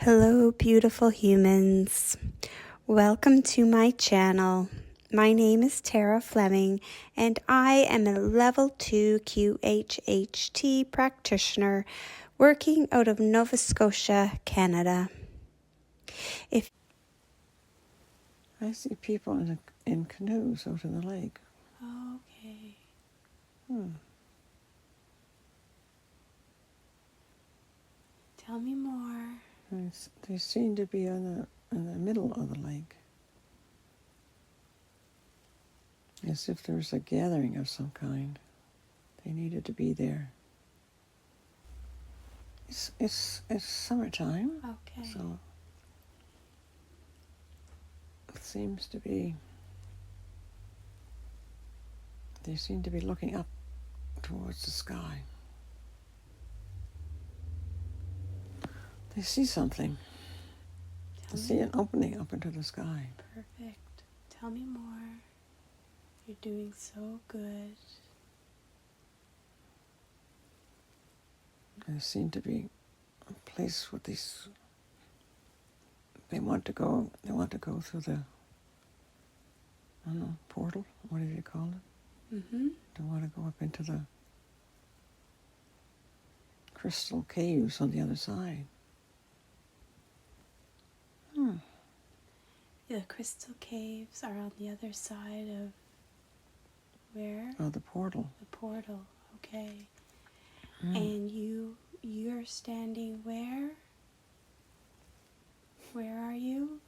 Hello, beautiful humans. Welcome to my channel. My name is Tara Fleming, and I am a Level 2 Qhht practitioner working out of Nova Scotia, Canada. I see people in canoes out in the lake. Okay. Tell me more. They seem to be in the middle of the lake, as if there was a gathering of some kind. They needed to be there. It's summertime, Okay. so it seems to be. They seem to be looking up towards the sky. They see something. They see an opening up into the sky. Perfect. Tell me more. You're doing so good. There seem to be a place with these. They want to go through the, I don't know, portal. What do you call it? Mm-hmm. They want to go up into the crystal caves on the other side. The crystal caves are on the other side of where? Oh, the portal. The portal. Okay. And you're standing where? Where are you?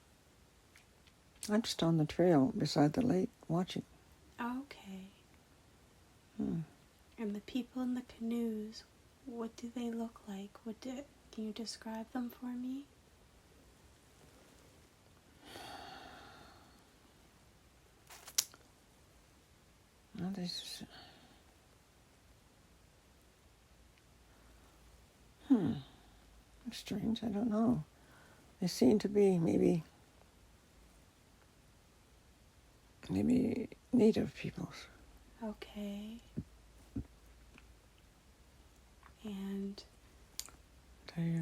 I'm just on the trail beside the lake watching. Okay. And the people in the canoes, what do they look like? Can you describe them for me? Well, it's strange. I don't know. They seem to be maybe native peoples. Okay. And They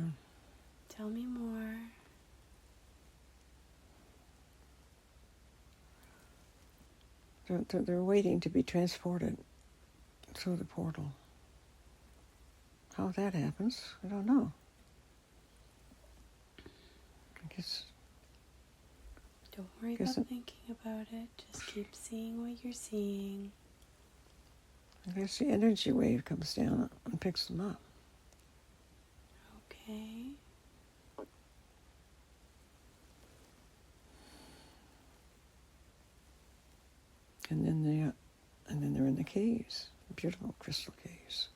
tell me more. they're waiting to be transported through the portal. How that happens, I don't know. I guess. Don't worry about thinking about it. Just keep seeing what you're seeing. I guess the energy wave comes down and picks them up. Okay. And then they're in the caves, beautiful crystal caves.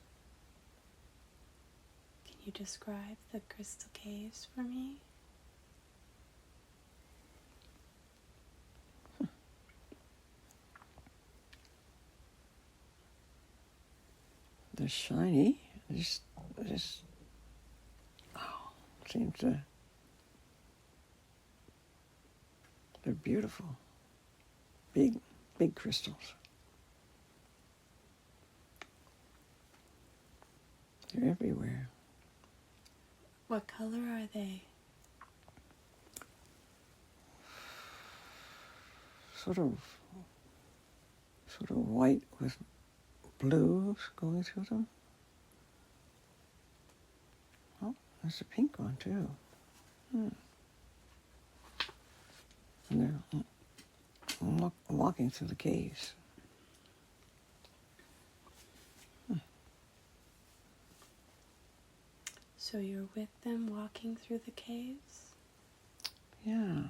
Can you describe the crystal caves for me? They're shiny. Seems to. They're beautiful. Big crystals. They're everywhere. What color are they? Sort of white with blues going through them. Oh, there's a pink one too. And they're walking through the caves. So you're with them walking through the caves? Yeah.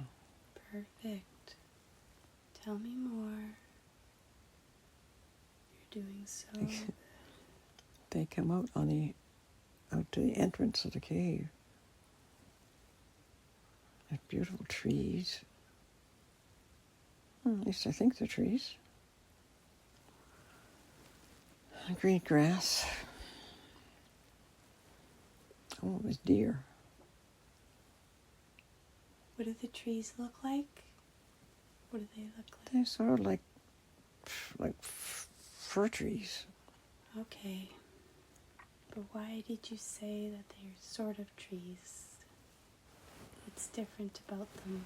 Perfect. Tell me more. You're doing so good. They come out to the entrance of the cave. There's beautiful trees. At least I think they're trees. Green grass. Oh, it was deer. What do the trees look like? What do they look like? They're sort of like fir trees. Okay. But why did you say that they're sort of trees? What's different about them?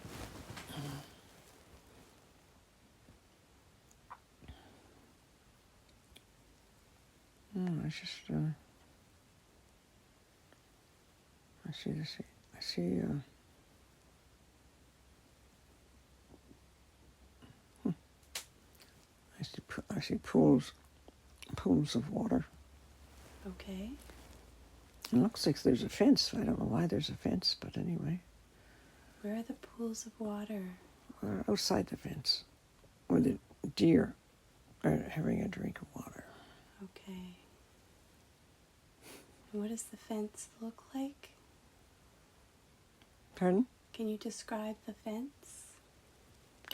I just, I see this. I see. I see pools of water. Okay. It looks like there's a fence. I don't know why there's a fence, but anyway. Where are the pools of water? Outside the fence, where the deer are having a drink of water. Okay. And what does the fence look like? Pardon? Can you describe the fence?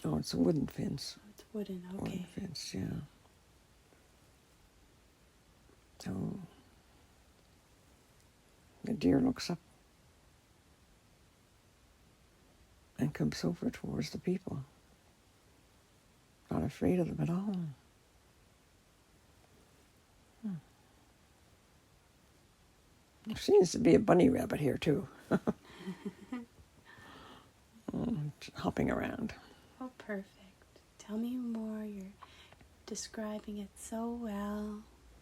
Oh, it's a wooden fence. Oh, it's wooden, okay. Wooden fence, yeah. Oh. The deer looks up and comes over towards the people. Not afraid of them at all. There seems to be a bunny rabbit here, too. Hopping around. Oh, perfect. Tell me more. You're describing it so well.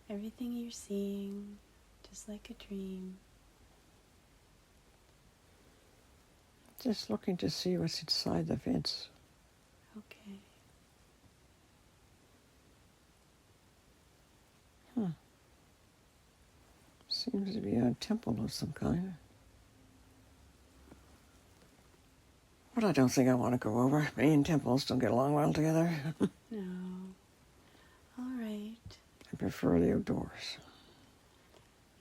Everything you're seeing, just like a dream. Just looking to see what's inside the fence. Okay. Seems to be a temple of some kind. But I don't think I want to go over. Me and temples don't get along well together. No. All right. I prefer the outdoors.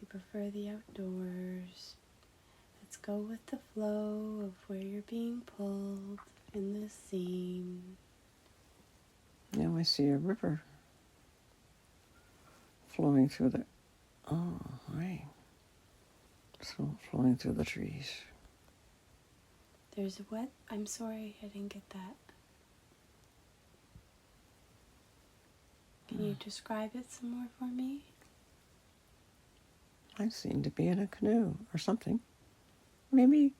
You prefer the outdoors. Let's go with the flow of where you're being pulled in the scene. Now I see a river flowing through the... Oh, right. So flowing through the trees. There's what? I'm sorry, I didn't get that. Can you describe it some more for me? I seem to be in a canoe or something. Maybe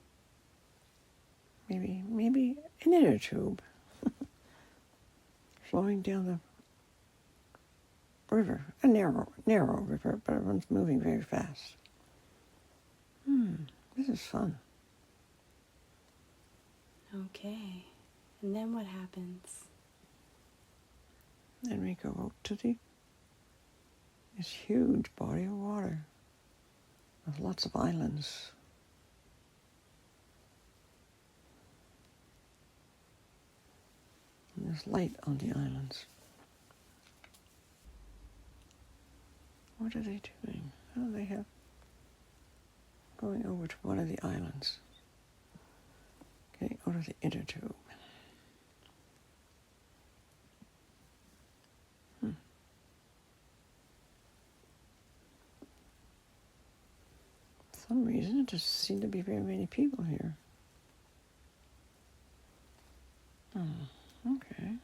an inner tube flowing down the river. A narrow river, but it runs moving very fast. This is fun. Okay. And then what happens? Then we go out to this huge body of water with lots of islands. And there's light on the islands. What are they doing? Oh, they have going over to one of the islands. Getting out of the inner tube. For some reason, it doesn't seem to be very many people here. Oh, okay.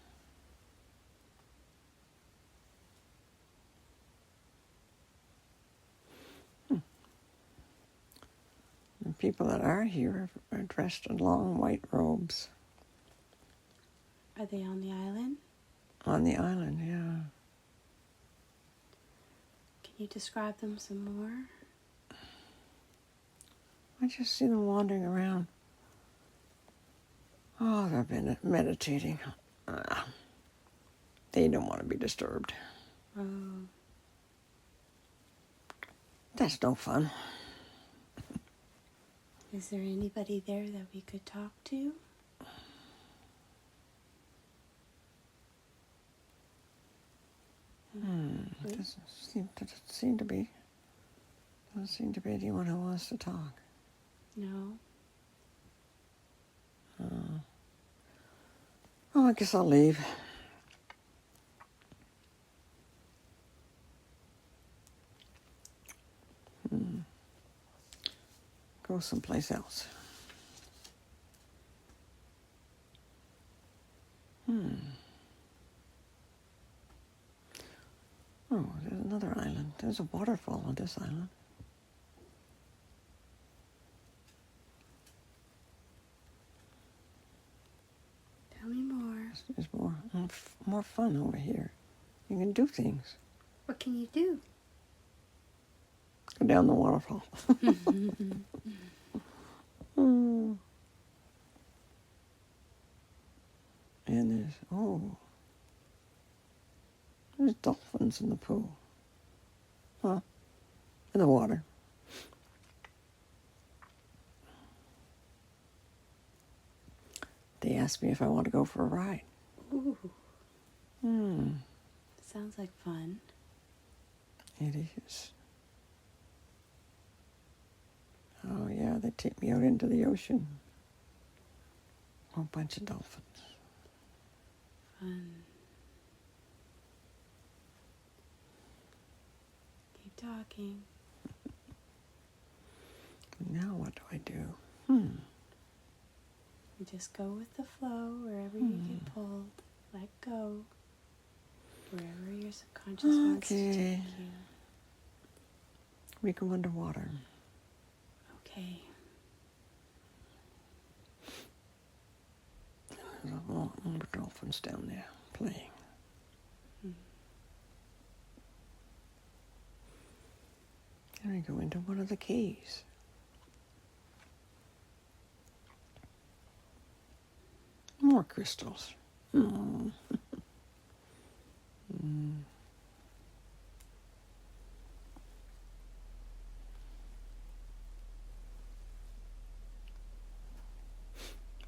The people that are here are dressed in long white robes. Are they on the island? On the island, yeah. Can you describe them some more? I just see them wandering around. Oh, they've been meditating. They don't want to be disturbed. Oh. That's no fun. Is there anybody there that we could talk to? Doesn't seem to be anyone who wants to talk. No. Oh, I guess I'll leave. Go someplace else. Oh, there's another island. There's a waterfall on this island. Tell me more. There's more fun over here. You can do things. What can you do? Go down the waterfall. Mm. And there's dolphins in the pool. Huh? In the water. They asked me if I want to go for a ride. Ooh. Hmm. Sounds like fun. It is. Oh yeah, they take me out into the ocean. A whole bunch of dolphins. Fun. Keep talking. Now what do I do? You just go with the flow wherever you get pulled. Let go. Wherever your subconscious wants to take you. We go underwater. Okay. There's a lot more dolphins down there playing. And we go into one of the caves. More crystals. Mm. Mm.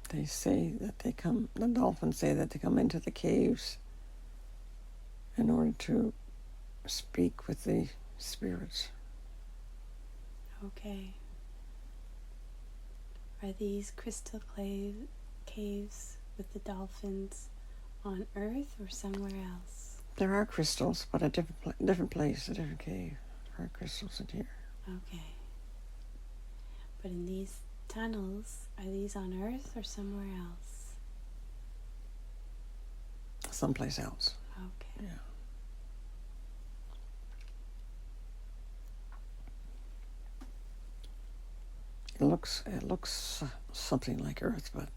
They say that the dolphins say that they come into the caves in order to speak with the spirits. Okay. Are these crystal caves with the dolphins on Earth or somewhere else? There are crystals, but a different place, a different cave. There are crystals in here. Okay. But in these tunnels, are these on Earth or somewhere else? Someplace else. Okay. Yeah. It looks something like Earth, but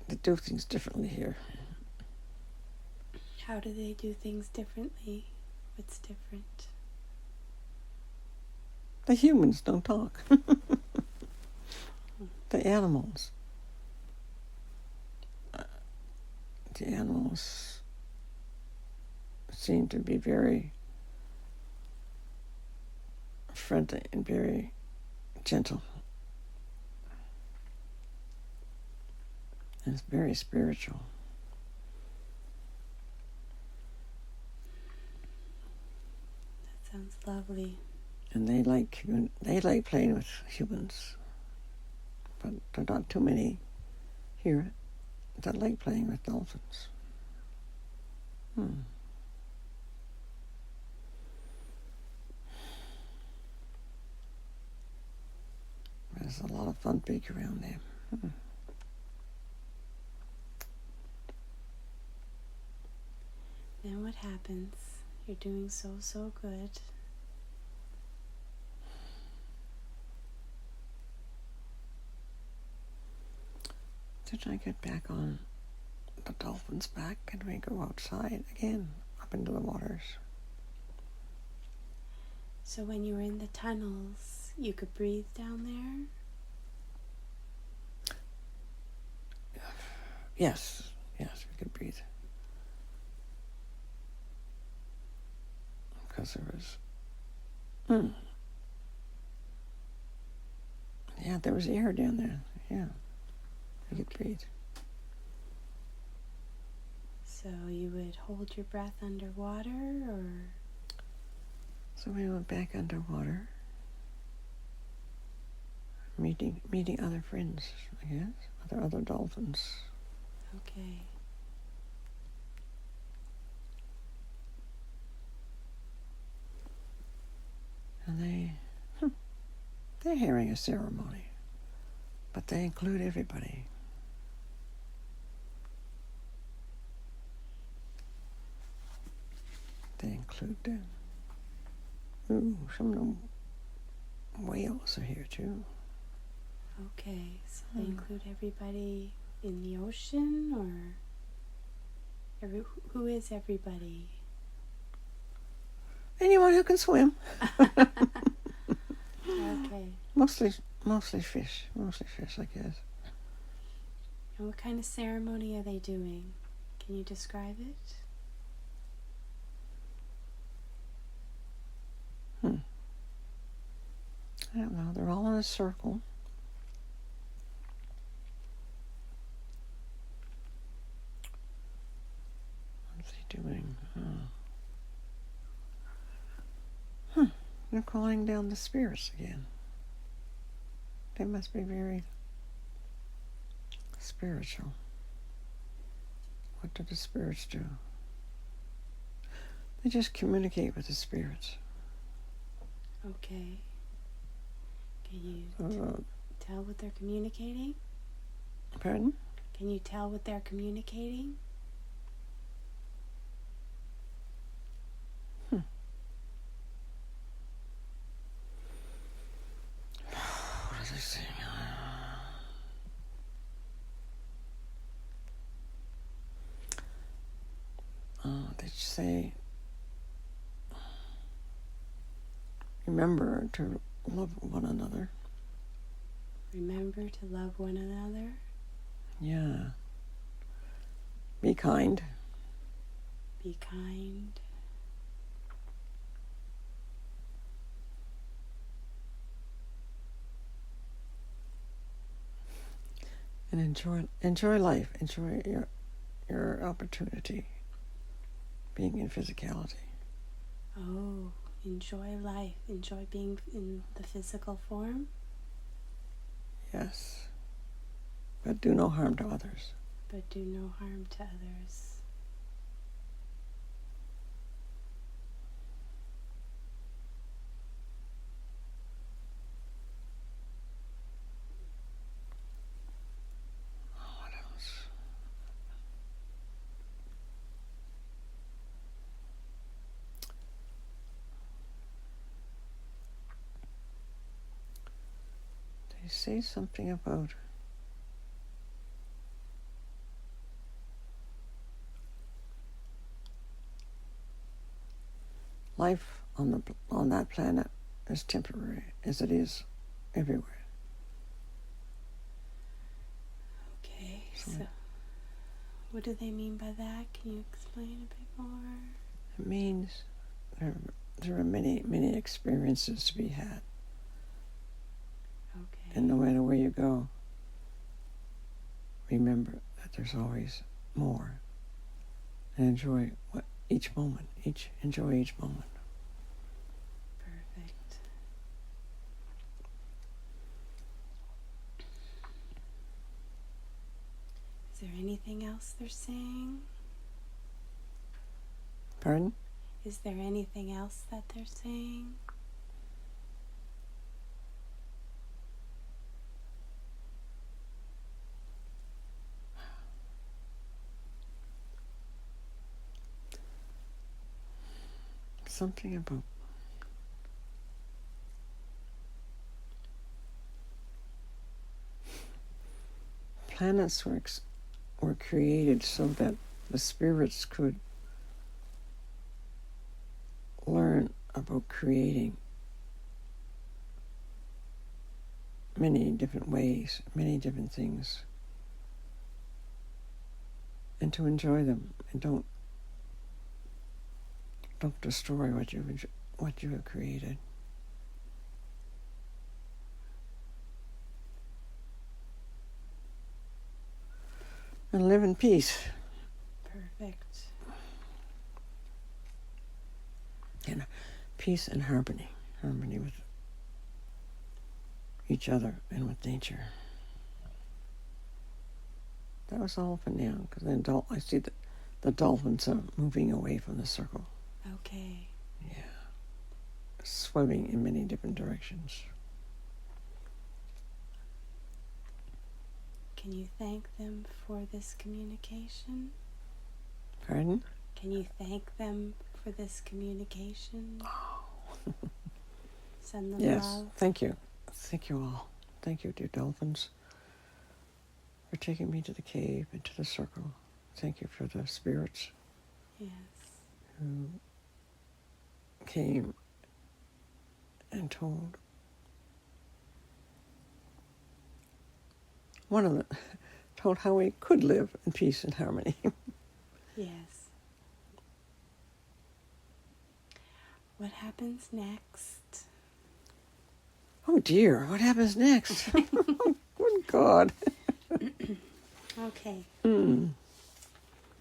they do things differently here. How do they do things differently? What's different? The humans don't talk. The animals. The animals seem to be very friendly and very gentle. And it's very spiritual. That sounds lovely. And they like playing with humans, but there are not too many here that like playing with dolphins. There's a lot of fun beach around there. Then what happens? You're doing so good. Did I get back on the dolphin's back and we go outside again, up into the waters? So when you were in the tunnels, you could breathe down there? Yes, we could breathe. Because there was... Yeah, there was air down there. Yeah, we could breathe. So you would hold your breath underwater, or? So we went back underwater, meeting other friends, I guess, other dolphins. Okay. And they're having a ceremony, but they include everybody. They include some of the whales are here too. Okay, so they include everybody in the ocean, or who is everybody? Anyone who can swim. Okay. Mostly fish, I guess. And what kind of ceremony are they doing? Can you describe it? I don't know. They're all in a circle. What's he doing? They're calling down the spirits again. They must be very spiritual. What do the spirits do? They just communicate with the spirits. Okay. Can you tell what they're communicating? Pardon? Can you tell what they're communicating? What are they saying? They say, remember to love one another. Remember to love one another. Yeah. Be kind. Be kind. And enjoy life. Enjoy your opportunity being in physicality. Oh, enjoy life. Enjoy being in the physical form. Yes. But do no harm to others. But do no harm to others. What else? They say something about life on that planet is temporary, as it is everywhere. Okay, so what do they mean by that? Can you explain a bit more? It means there are many experiences to be had. Okay. And no matter where you go, remember that there's always more. And enjoy each moment. Enjoy each moment. Perfect. Is there anything else they're saying? Pardon? Is there anything else that they're saying? Something about planets were created so that the spirits could learn about creating many different ways, many different things, and to enjoy them, and don't destroy what you have created. And live in peace. Perfect. And peace and harmony with each other and with nature. That was all for now, because then I see the dolphins are moving away from the circle. Okay. Yeah. Swimming in many different directions. Can you thank them for this communication? Pardon? Can you thank them for this communication? Oh. Send them Yes, love. thank you. Thank you all. Thank you, dear dolphins, for taking me to the cave and to the circle. Thank you for the spirits Yes. who came and told. One of them told how we could live in peace and harmony. Yes. What happens next? Oh dear, what happens next? Oh, good God. Okay.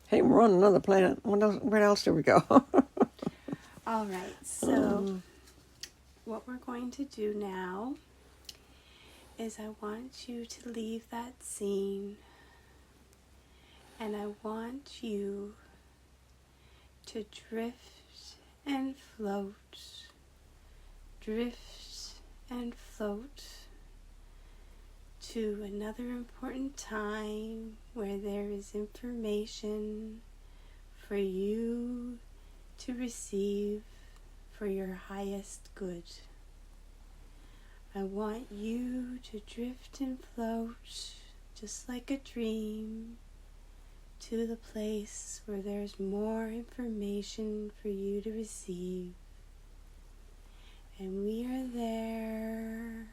Hey, we're on another planet. Where else do we go? All right. So, what we're going to do now is I want you to leave that scene, and I want you to drift and float to another important time where there is information for you to receive for your highest good. I want you to drift and float just like a dream to the place where there's more information for you to receive. And we are there.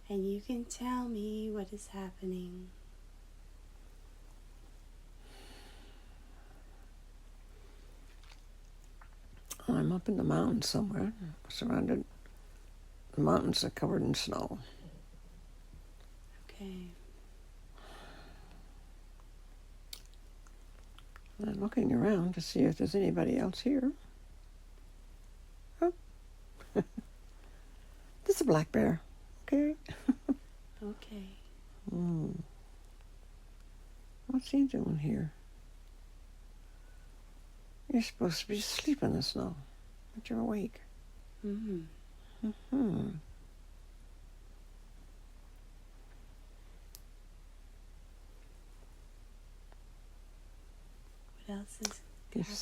And you can tell me what is happening. I'm up in the mountains somewhere, surrounded. The mountains are covered in snow. Okay. I'm looking around to see if there's anybody else here. Oh. There's a black bear. Okay. Okay. What's he doing here? You're supposed to be asleep in the snow, but you're awake. Mm-hmm. What else is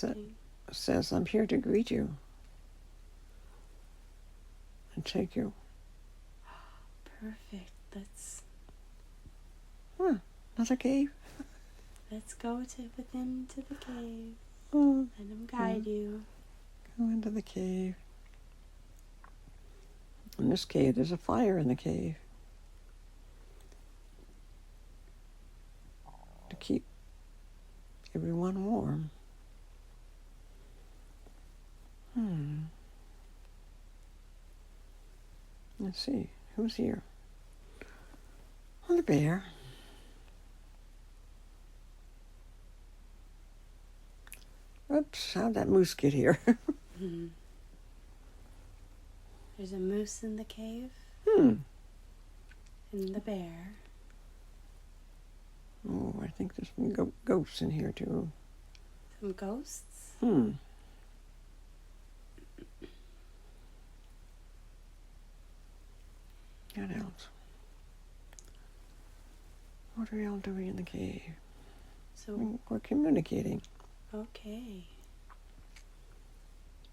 happening? Says, I'm here to greet you and take you. Perfect. Another cave? Let's go with him to the cave. Oh, Let him guide you. go into the cave. In this cave, there's a fire in the cave to keep everyone warm. Let's see, who's here? Oh, the bear. Oops, how'd that moose get here? Mm-hmm. There's a moose in the cave. And the bear. Oh, I think there's some ghosts in here too. Some ghosts? What else? What are y'all doing in the cave? So We're communicating okay.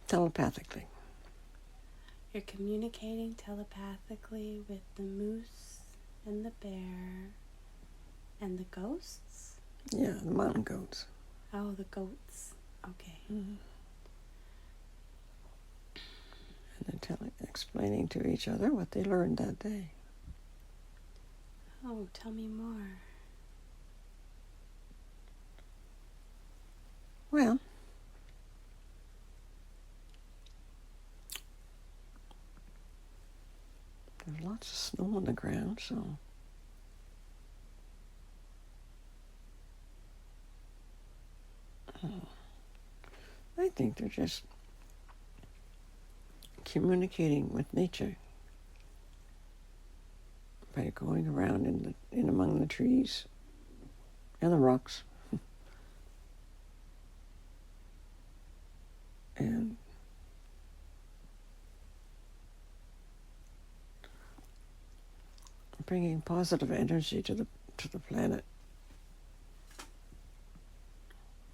telepathically. You're communicating telepathically with the moose and the bear and the ghosts? Yeah, the mountain goats. Oh, the goats. Okay. And they're explaining to each other what they learned that day. Oh, tell me more. Well, there's lots of snow on the ground, so I think they're just communicating with nature by going around in among the trees and the rocks and bringing positive energy to the planet,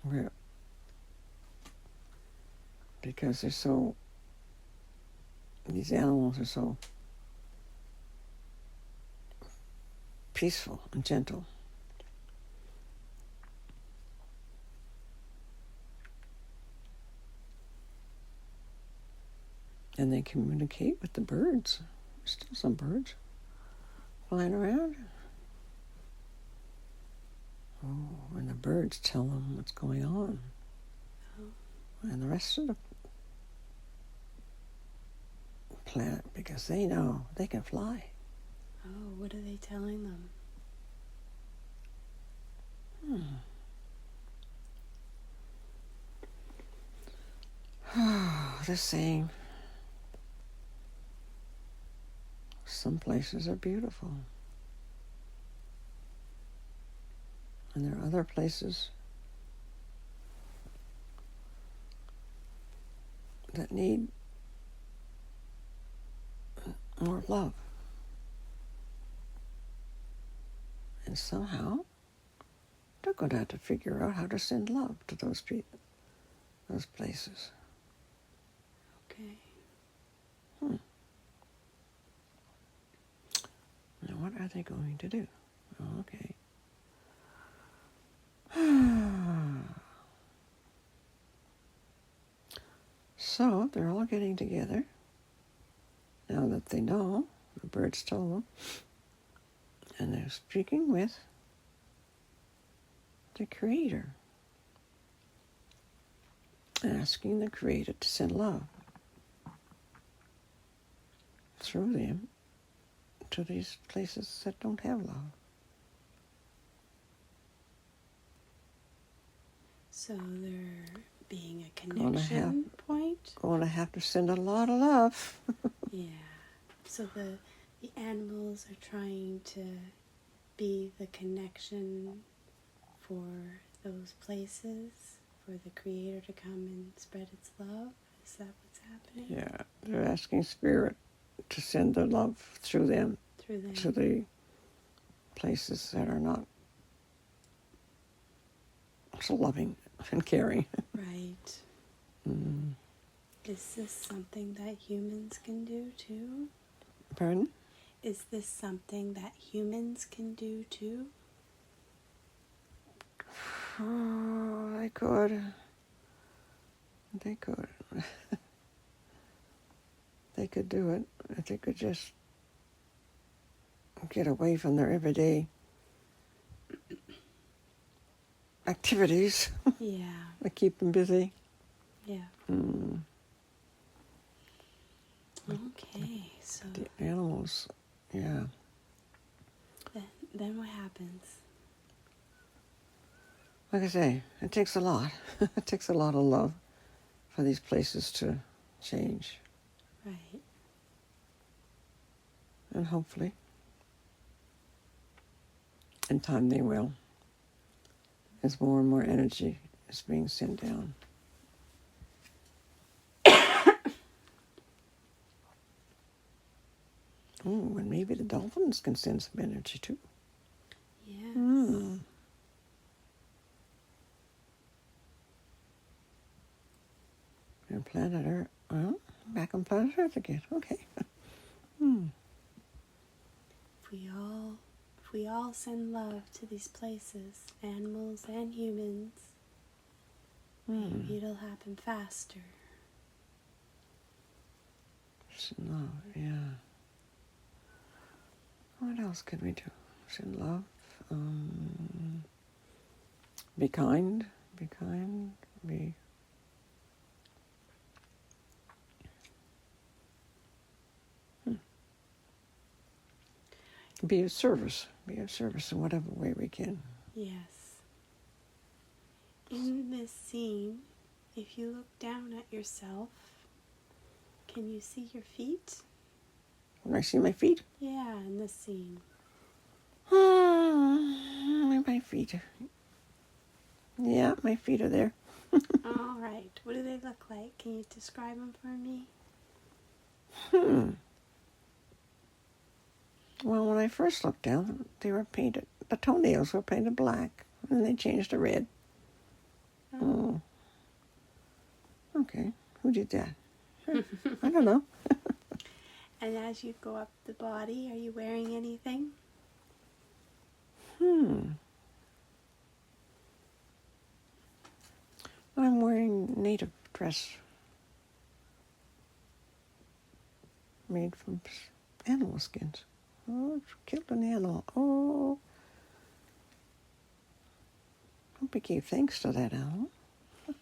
where because these animals are so peaceful and gentle. And they communicate with the birds. There's still some birds flying around. Oh, and the birds tell them what's going on. Oh. And the rest of the planet, because they know they can fly. Oh, what are they telling them? They're saying some places are beautiful. And there are other places that need more love. And somehow they're going to have to figure out how to send love to those people, those places. Okay. Now, what are they going to do? Oh, okay. So they're all getting together. Now that they know, the birds told them, and they're speaking with the Creator, asking the Creator to send love through them to these places that don't have love. So they're being a connection point? Going to have to send a lot of love. Yeah. So the animals are trying to be the connection for those places, for the Creator to come and spread its love? Is that what's happening? Yeah, they're asking Spirit to send the love through them. Through them. To the places that are not so loving and caring. Right. Is this something that humans can do too? Pardon? Is this something that humans can do too? Oh, they could. They could. They could do it if they could just get away from their everyday activities Yeah. that keep them busy. Yeah. Okay, so The animals, yeah. then what happens? Like I say, it takes a lot. It takes a lot of love for these places to change. Right. And hopefully, in time they will, as more and more energy is being sent down. Oh, and maybe the dolphins can send some energy too. Yes. And planet Earth, well, back on planet Earth again. Okay. If we all send love to these places, animals and humans, maybe it'll happen faster. Send love, yeah. What else can we do? Send love. Be kind. Be kind. Be of service. Be of service in whatever way we can. Yes. In this scene, if you look down at yourself, can you see your feet? When I see my feet, Yeah, in this scene. my feet. Yeah, my feet are there. All right. What do they look like? Can you describe them for me? Well, when I first looked down, they were painted. The toenails were painted black, and they changed to red. Oh. Okay. Who did that? I don't know. And as you go up the body, are you wearing anything? native dress made from animal skins. Oh, killed an animal. Oh, hope we gave thanks to that animal. I'm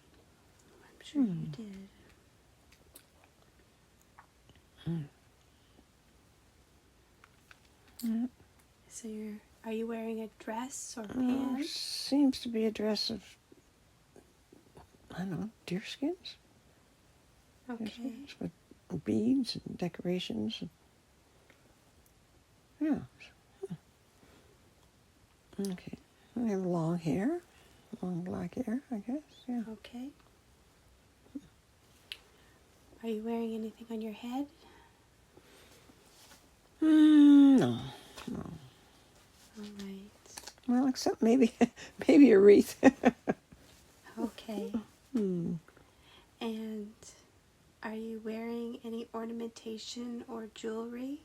sure you did. So are you wearing a dress or pants? Seems to be a dress of, I don't know, deer skins? Okay. Deer skins with beads and decorations. Yeah. Okay. I have long hair, long black hair, I guess. Yeah. Okay. Are you wearing anything on your head? No. All right. Well, except maybe a wreath. Okay. And are you wearing any ornamentation or jewelry?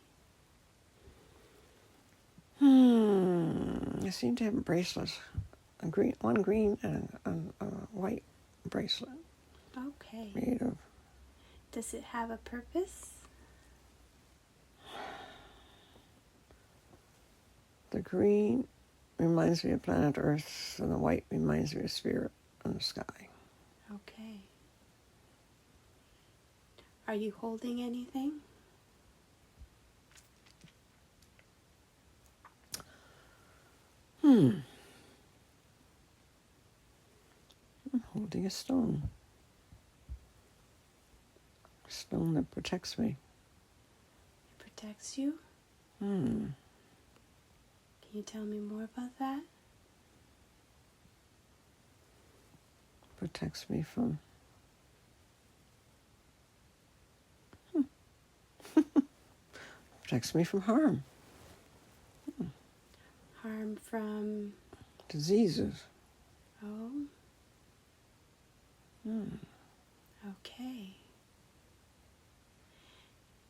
I seem to have bracelets. One green and a white bracelet Okay. made of. Does it have a purpose? The green reminds me of planet Earth, and the white reminds me of spirit in the sky. Okay. Are you holding anything? I'm holding a stone. A stone that protects me. It protects you? Can you tell me more about that? Protects me from... protects me from harm. Harm from... Diseases. Oh. Okay.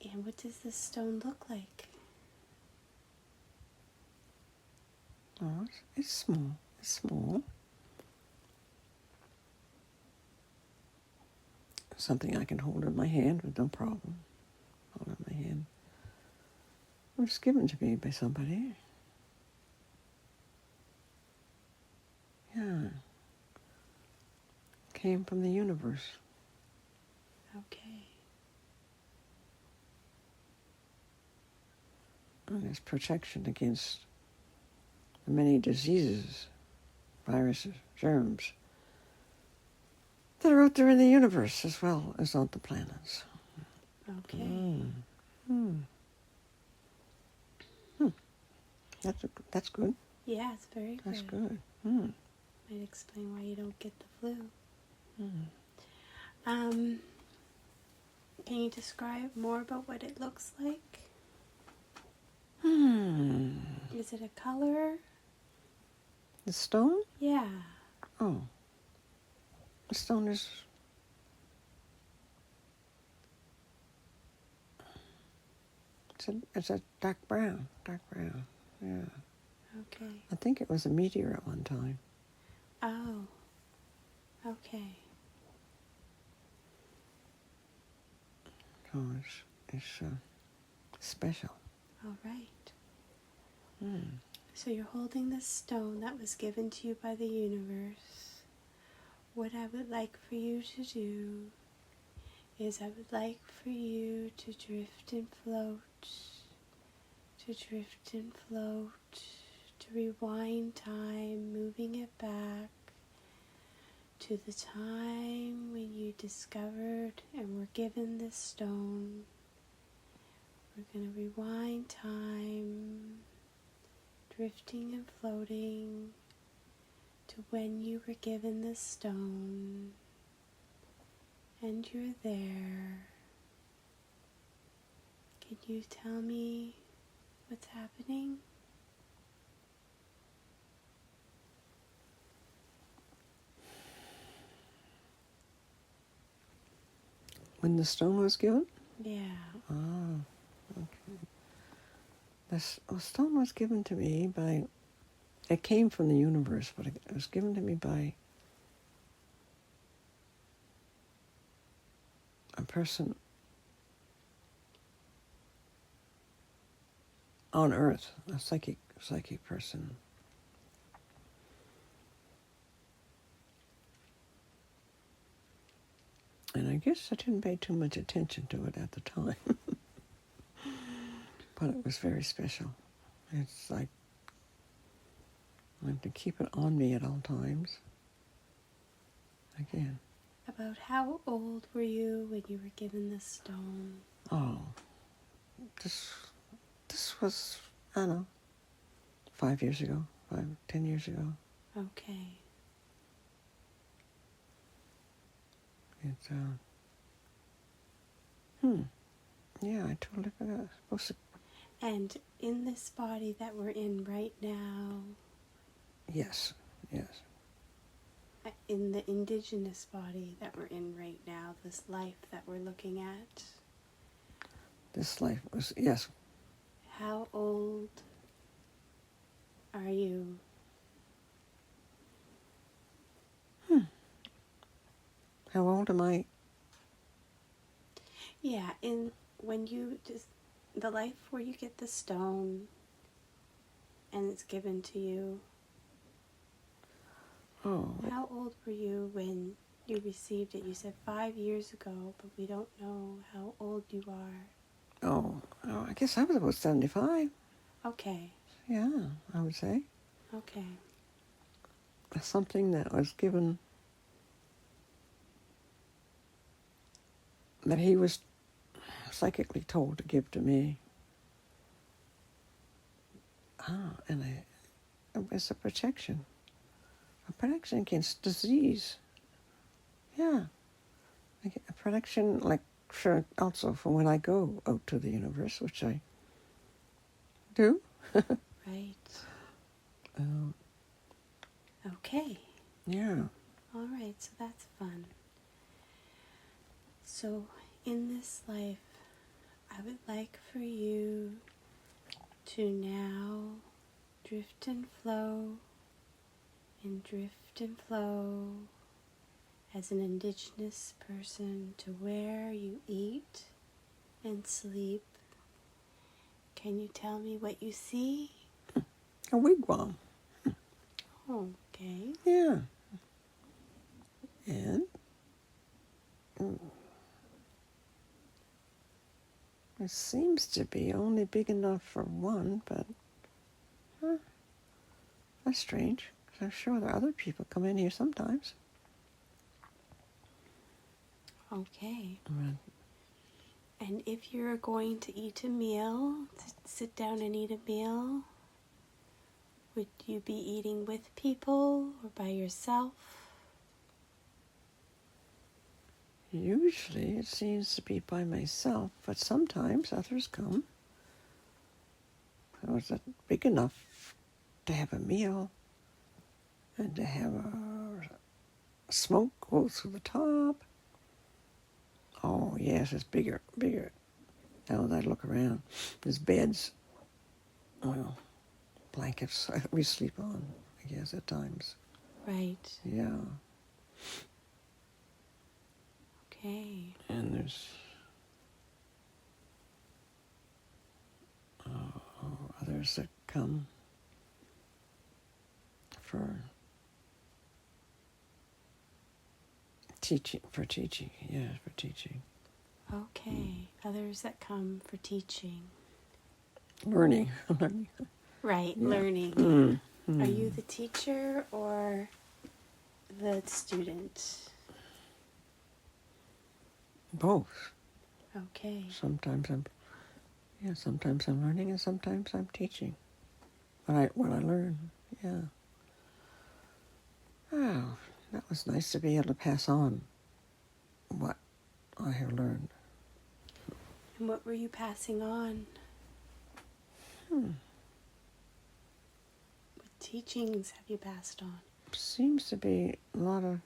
And what does this stone look like? Oh, it's small. It's small. Something I can hold in my hand with no problem. Hold in my hand. It was given to me by somebody. Yeah. Came from the universe. Okay. And it's protection against the many diseases, viruses, germs that are out there in the universe as well as on the planets. Okay. That's good. Yeah, it's very good. That's good. Might explain why you don't get the flu. Can you describe more about what it looks like? Is it a color? The stone? Yeah. Oh. The stone is... It's a dark brown. Dark brown. Yeah. Okay. I think it was a meteor at one time. Oh. Okay. So it's special. All right. So you're holding this stone that was given to you by the universe. What I would like for you to do is I would like for you to drift and float, to rewind time, moving it back to the time when you discovered and were given this stone. We're going to rewind time, drifting and floating to when you were given this stone, and you're there. Can you tell me what's happening? When the stone was given? Yeah. Ah, okay. The stone was given to me by... It came from the universe, but it was given to me by a person on Earth, a psychic person. And I guess I didn't pay too much attention to it at the time. But it was very special. It's like I have to keep it on me at all times. Again. About how old were you when you were given the stone? Oh, this was, I don't know, 5 years ago, 10 years ago. Okay. It's, yeah, I totally forgot. Supposed to. And in this body that we're in right now, Yes. in the indigenous body that we're in right now, this life that we're looking at, This life was, yes. how old are you? How old am I? Yeah, when you just, the life where you get the stone and it's given to you. Oh. How old were you when you received it? You said 5 years ago, but we don't know how old you are. Oh, I guess I was about 75. Okay. Yeah, I would say. Okay. Something that was given, that he was psychically told to give to me. And it was a protection against disease. Yeah, a protection, like, sure, also from when I go out to the universe, which I do. Right. Okay. Yeah. All right, so that's fun. So in this life, I would like for you to now drift and flow as an indigenous person to where you eat and sleep. Can you tell me what you see? A wigwam. Okay. Yeah. And it seems to be only big enough for one, but that's strange. 'Cause I'm sure there are other people come in here sometimes. Okay. Right. And if you're going to eat a meal, sit down and eat a meal, would you be eating with people or by yourself? Usually it seems to be by myself, but sometimes others come. So it's big enough to have a meal and to have a smoke go through the top. Oh, yes, it's bigger. Now that I look around, there's beds, well, blankets we sleep on, I guess, at times. Right. Yeah. Okay. And there's others that come for teaching. Okay. Others that come for teaching. Learning. Right, Yeah. learning. Are you the teacher or the student? Both. Okay. Sometimes I'm learning, and sometimes I'm teaching. What I learn, yeah. Oh, that was nice to be able to pass on what I have learned. And what were you passing on? What teachings have you passed on? Seems to be a lot of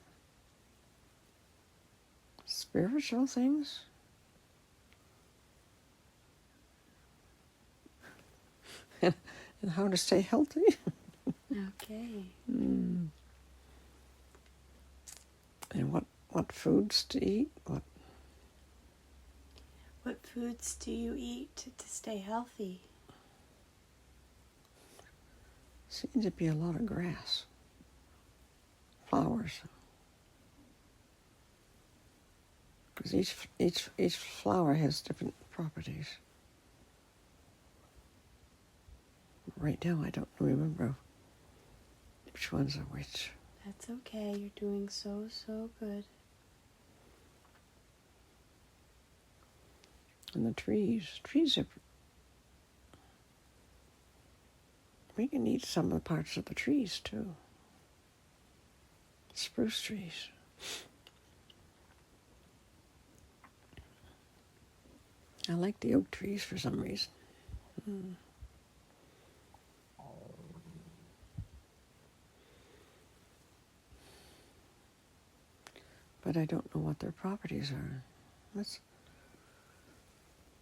spiritual things. And how to stay healthy. Okay. And what foods to eat, what What foods do you eat to stay healthy? Seems to be a lot of grass, flowers. Because each flower has different properties. Right now, I don't remember which ones are which. That's okay. You're doing so good. And the trees are. We can eat some of the parts of the trees too. Spruce trees. I like the oak trees for some reason. But I don't know what their properties are. Let's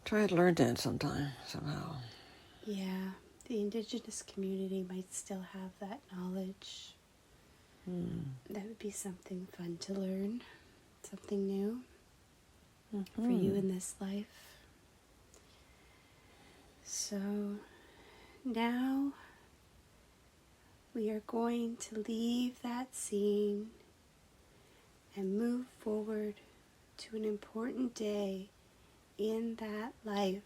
try to learn that sometime, somehow. Yeah, the indigenous community might still have that knowledge. That would be something fun to learn, something new for you in this life. So now we are going to leave that scene and move forward to an important day in that life.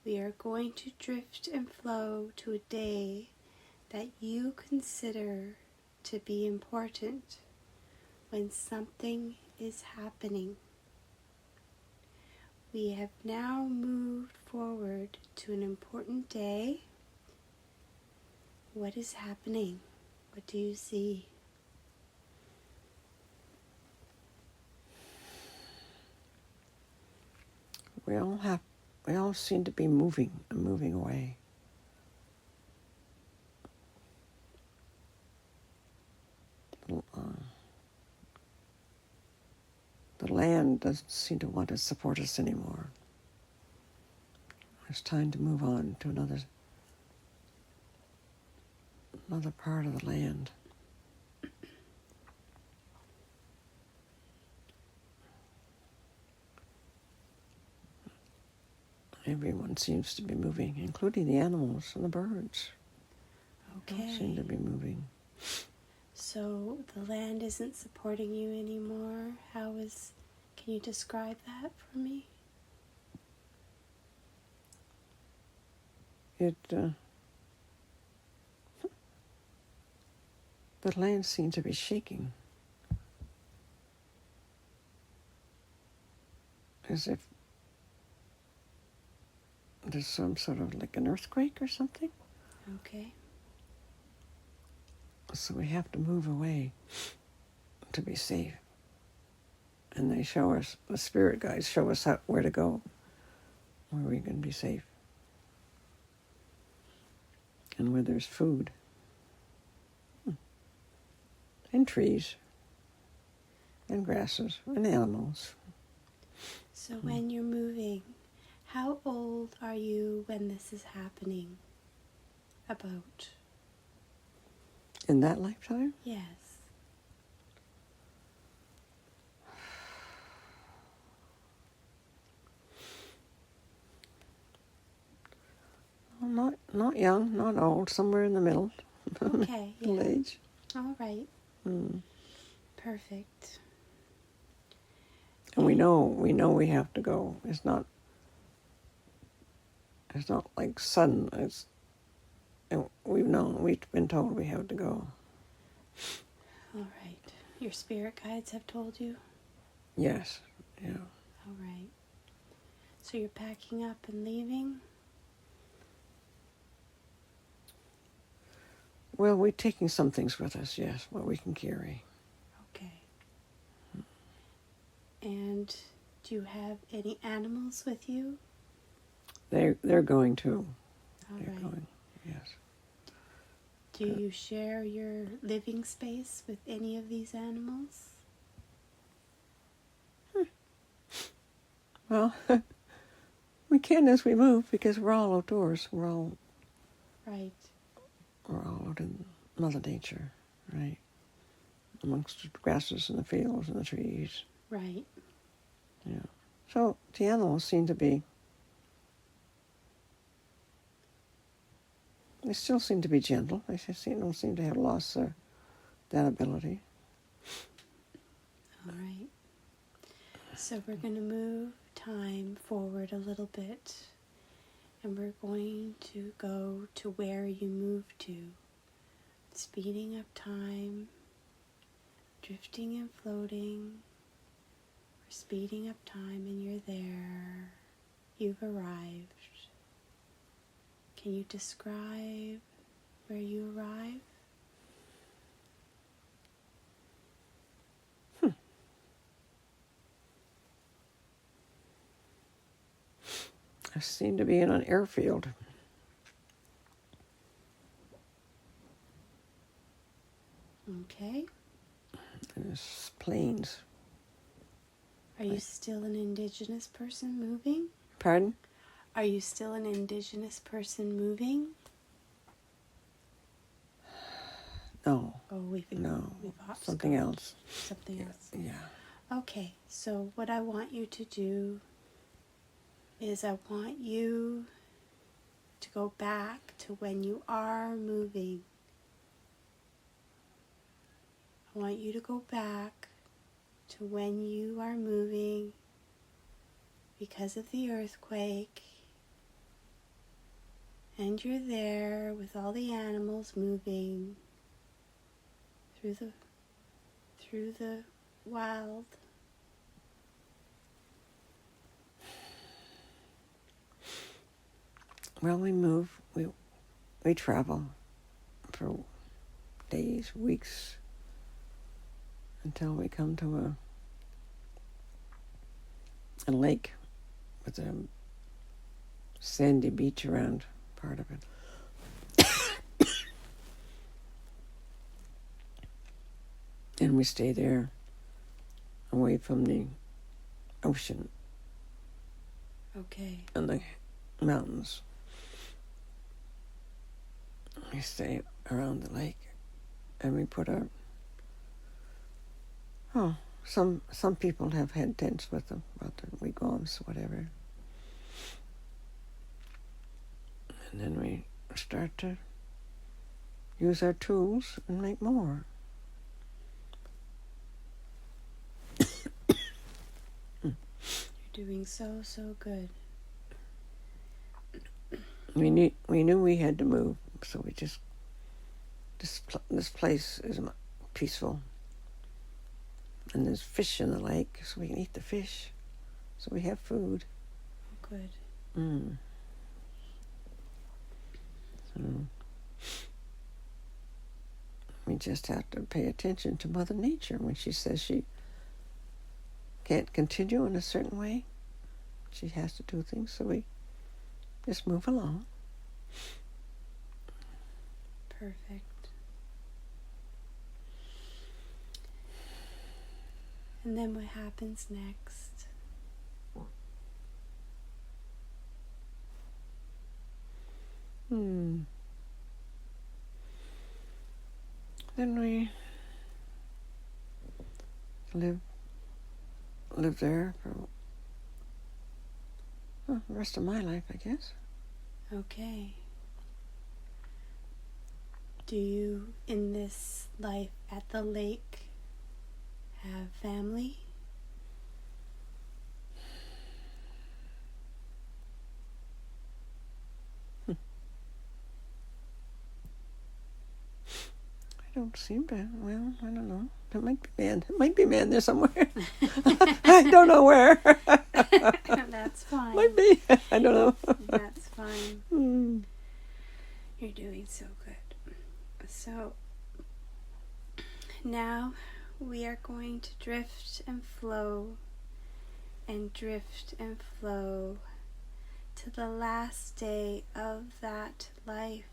We are going to drift and flow to a day that you consider to be important when something is happening. We have now moved forward to an important day. What is happening? What do you see? We all seem to be moving away. The land doesn't seem to want to support us anymore. It's time to move on to another part of the land. Everyone seems to be moving, including the animals and the birds. Okay. All seem to be moving. So the land isn't supporting you anymore. Can you describe that for me? The land seems to be shaking, as if there's some sort of like an earthquake or something. Okay. So we have to move away to be safe. And they show us, the spirit guides show us where to go, where we can be safe. And where there's food. And trees. And grasses. And animals. So when you're moving, how old are you when this is happening? About? In that lifetime? Yes. Well, not young, not old, somewhere in the middle. Okay. Middle Yeah. age. All right. Perfect. And we know we have to go. It's not like sudden. We've been told we have to go. All right. Your spirit guides have told you? Yes, yeah. All right. So you're packing up and leaving? Well, we're taking some things with us, yes, what we can carry. Okay. And do you have any animals with you? They're going too. All They're right. going, yes. Do you share your living space with any of these animals? Well, we can as we move because we're all outdoors. We're all Right. out in Mother Nature, right? Amongst the grasses and the fields and the trees. Right. Yeah. So the animals seem to be, they still seem to be gentle. They don't seem to have lost that ability. All right. So we're going to move time forward a little bit, and we're going to go to where you moved to, speeding up time, drifting and floating. We're speeding up time and you're there. You've arrived. Can you describe where you arrive? I seem to be in an airfield. Okay. There's planes. Are you still an indigenous person moving? Pardon? Are you still an indigenous person moving? No. Oh, we've Something else. Something else. Yeah. Okay, so what I want you to do is I want you to go back to when you are moving. I want you to go back to when you are moving because of the earthquake, and you're there with all the animals moving through the wild. Well, we move, we travel for days, weeks, until we come to a lake with a sandy beach around part of it. And we stay there, away from the ocean Okay. and the mountains. We stay around the lake, and we put some people have had tents with them, about their wigwams, whatever. And then we start to use our tools and make more. You're doing so good. We knew we had to move, so we just this place is peaceful, and there's fish in the lake, so we can eat the fish, so we have food. Oh, good. So we just have to pay attention to Mother Nature when she says she can't continue in a certain way. She has to do things, so we just move along. Perfect. And then what happens next? Then we live there for the rest of my life, I guess. Okay. Do you, in this life at the lake, have family? I don't seem to. Well, I don't know. There might be man there somewhere. I don't know where. That's fine. Might be. I don't know. That's fine. You're doing so good. So now we are going to drift and flow to the last day of that life.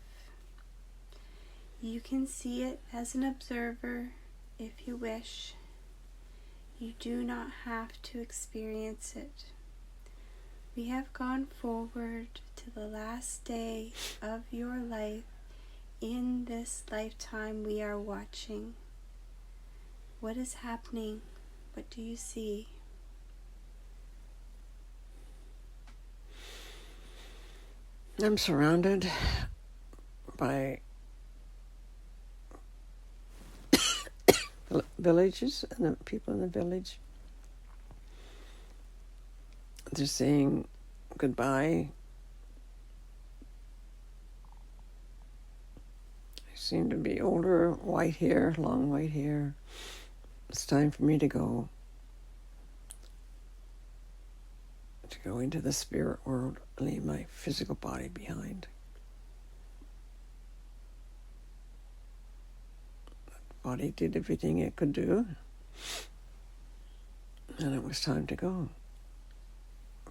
You can see it as an observer if you wish. You do not have to experience it. We have gone forward to the last day of your life in this lifetime we are watching. What is happening? What do you see? I'm surrounded by villages and the people in the village. They're saying goodbye. I seem to be older, white hair, long white hair. It's time for me to go into the spirit world, leave my physical body behind. The body did everything it could do, and it was time to go.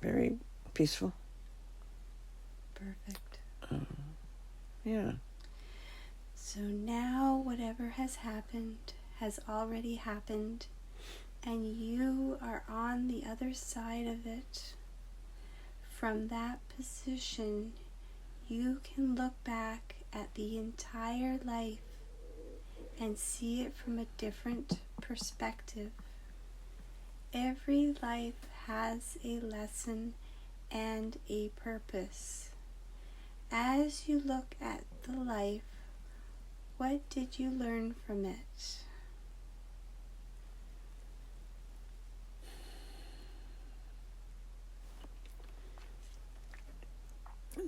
Very peaceful. Perfect. Yeah. So now whatever has happened has already happened, and you are on the other side of it. From that position, you can look back at the entire life and see it from a different perspective. Every life has a lesson and a purpose. As you look at the life, what did you learn from it?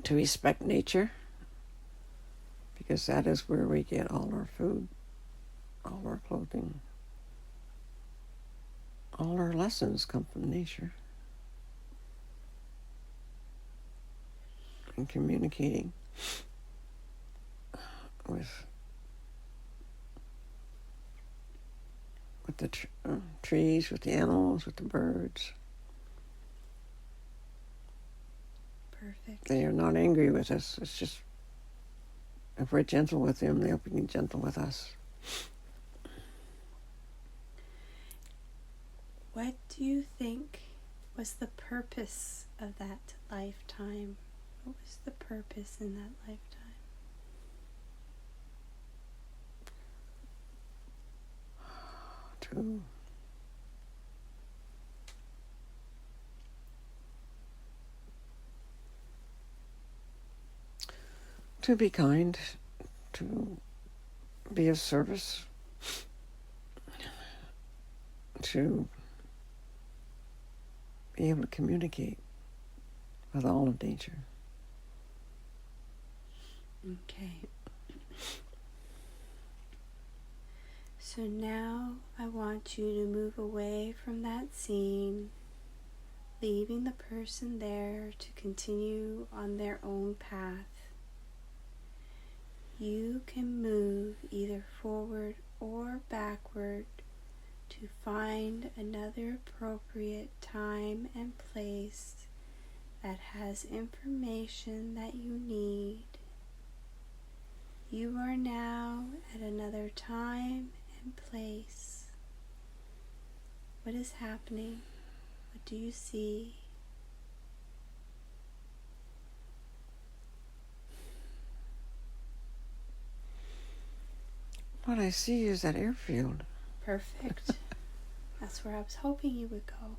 To respect nature, because that is where we get all our food, all our clothing, all our lessons come from nature. And communicating with the trees, with the animals, with the birds. Perfect. They are not angry with us. It's just, if we're gentle with them, they'll be gentle with us. What do you think was the purpose of that lifetime? What was the purpose in that lifetime? To be kind, to be of service, to be able to communicate with all of nature. Okay. So now I want you to move away from that scene, leaving the person there to continue on their own path. You can move either forward or backward to find another appropriate time and place that has information that you need. You are now at another time and place. What is happening? What do you see? What I see is that airfield. Perfect. That's where I was hoping you would go.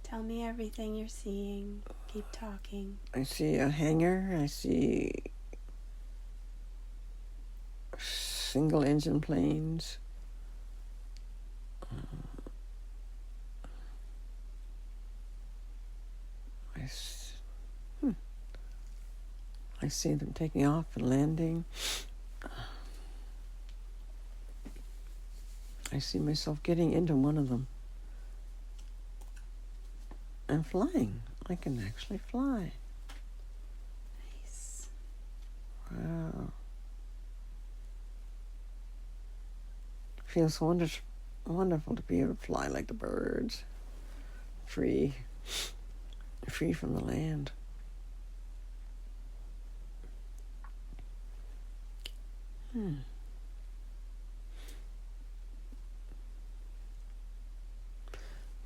Tell me everything you're seeing. Keep talking. I see a hangar. I see single engine planes. I see them taking off and landing. I see myself getting into one of them and flying. I can actually fly. Nice. Wow. Feels wonderful to be able to fly like the birds, free from the land.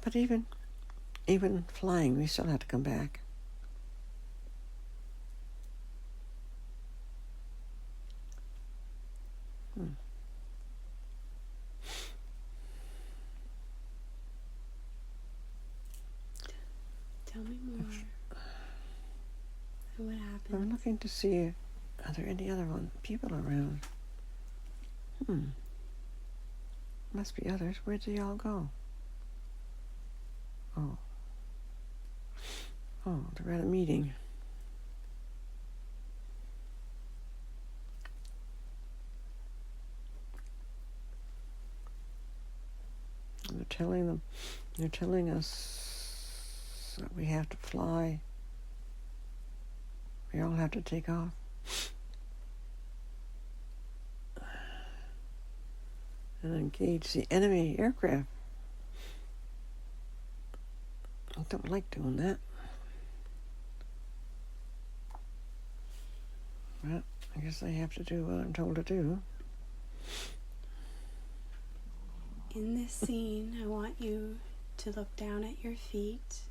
But even flying, we still have to come back. Tell me more. I'm looking to see, are there any other people around? Must be others. Where'd they all go? Oh, they're at a meeting. They're telling us that we have to fly. We all have to take off. And engage the enemy aircraft. I don't like doing that. But I guess I have to do what I'm told to do. In this scene, I want you to look down at your feet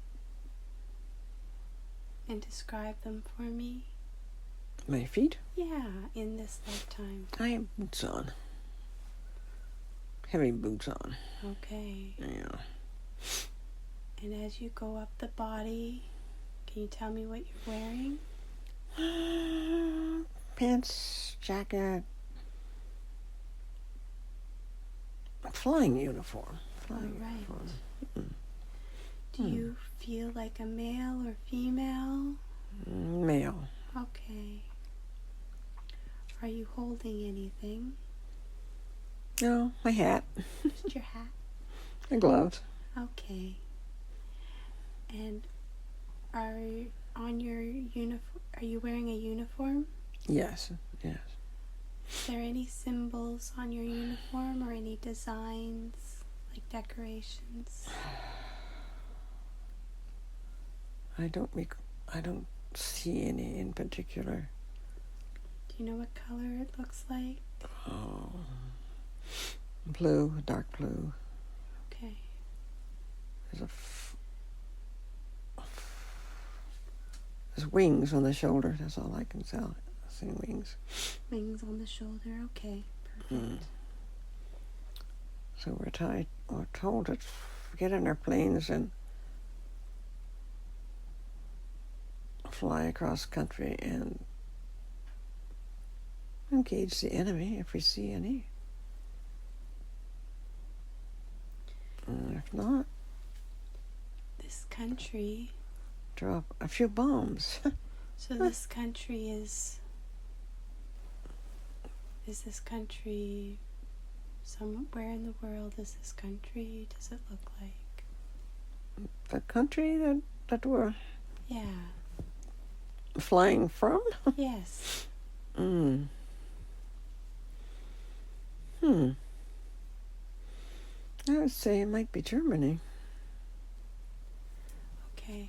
and describe them for me. My feet? Yeah, in this lifetime. I have boots on. Heavy boots on. Okay. Yeah. And as you go up the body, can you tell me what you're wearing? Pants, jacket, flying uniform. Uniform. Do you feel like a male or female? Male. Okay. Are you holding anything? No, my hat. Just your hat? My gloves. Okay. And are you wearing a uniform? Yes. Is there any symbols on your uniform or any designs, like decorations? I don't see any in particular. Do you know what color it looks like? Oh, blue, dark blue. Okay. There's wings on the shoulder. That's all I can tell. I see wings. Wings on the shoulder. Okay, perfect. So we're told to get in our planes and fly across country and engage the enemy if we see any. And if not, This country. drop a few bombs. So this country is this country somewhere in the world? Is this country? Does it look like? The country that we're flying from? Yes. I would say it might be Germany. Okay.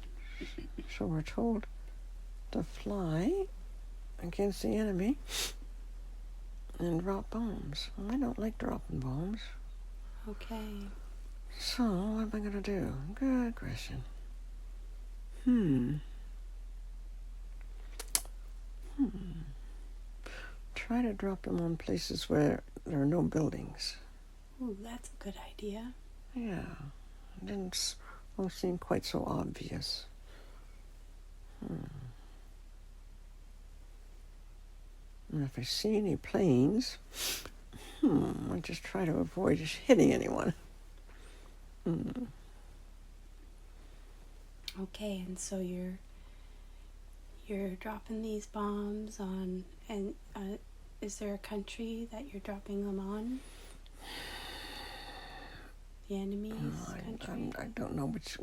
So we're told to fly against the enemy and drop bombs. I don't like dropping bombs. Okay. So what am I going to do? Good question. Try to drop them on places where there are no buildings. Ooh, that's a good idea. Yeah. It didn't seem quite so obvious. And if I see any planes, I just try to avoid just hitting anyone. Okay, and so you're dropping these bombs on, and is there a country that you're dropping them on? The enemy's country? I don't know which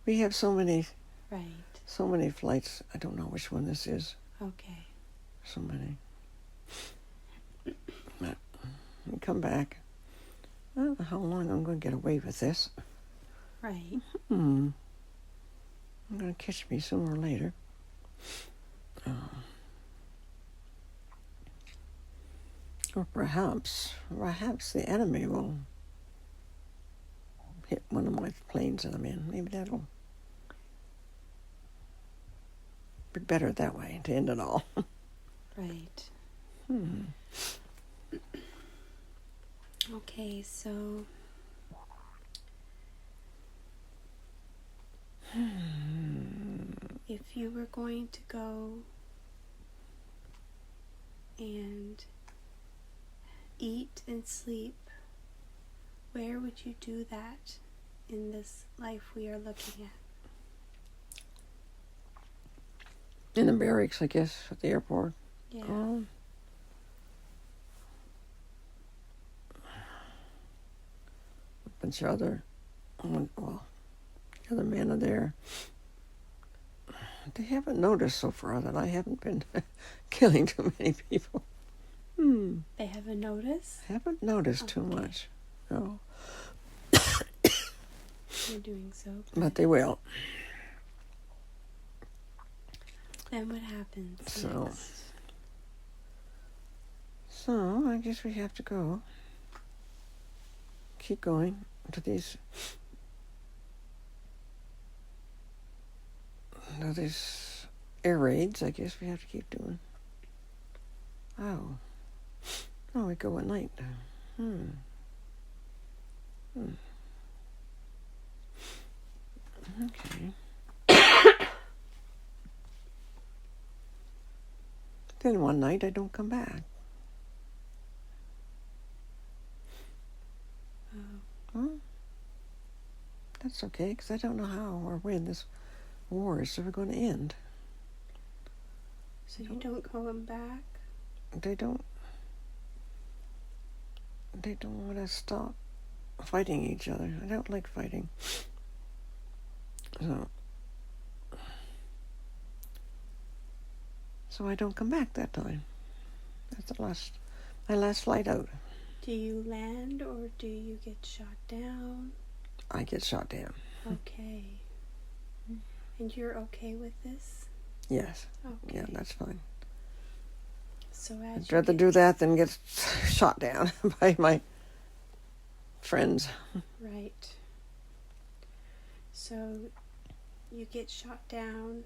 we have so many flights. I don't know which one this is. Okay. So many. But we come back. I don't know how long I'm going to get away with this. Right. I'm going to catch me sooner or later. Or perhaps the enemy will hit one of my planes that I'm in. Maybe that'll be better that way to end it all. Right. Okay, so if you were going to go and eat and sleep, where would you do that in this life we are looking at? In the barracks, I guess, at the airport. Yeah. A bunch of other men are there. They haven't noticed so far that I haven't been killing too many people. They haven't noticed? Haven't noticed too much. No. You're doing so good. But they will. Then what happens So next? I guess we have to go. Keep going to these air raids. I guess we have to keep doing. Oh, we go at night. Okay. Then one night I don't come back. That's okay, because I don't know how or when this war is ever going to end. So you don't call them back? They don't want to stop fighting each other. I don't like fighting. So I don't come back that time. That's my last flight out. Do you land or do you get shot down? I get shot down. Okay. And you're okay with this? Yes. Okay. Yeah, that's fine. So I'd rather do that than get shot down by my friends. Right. So you get shot down,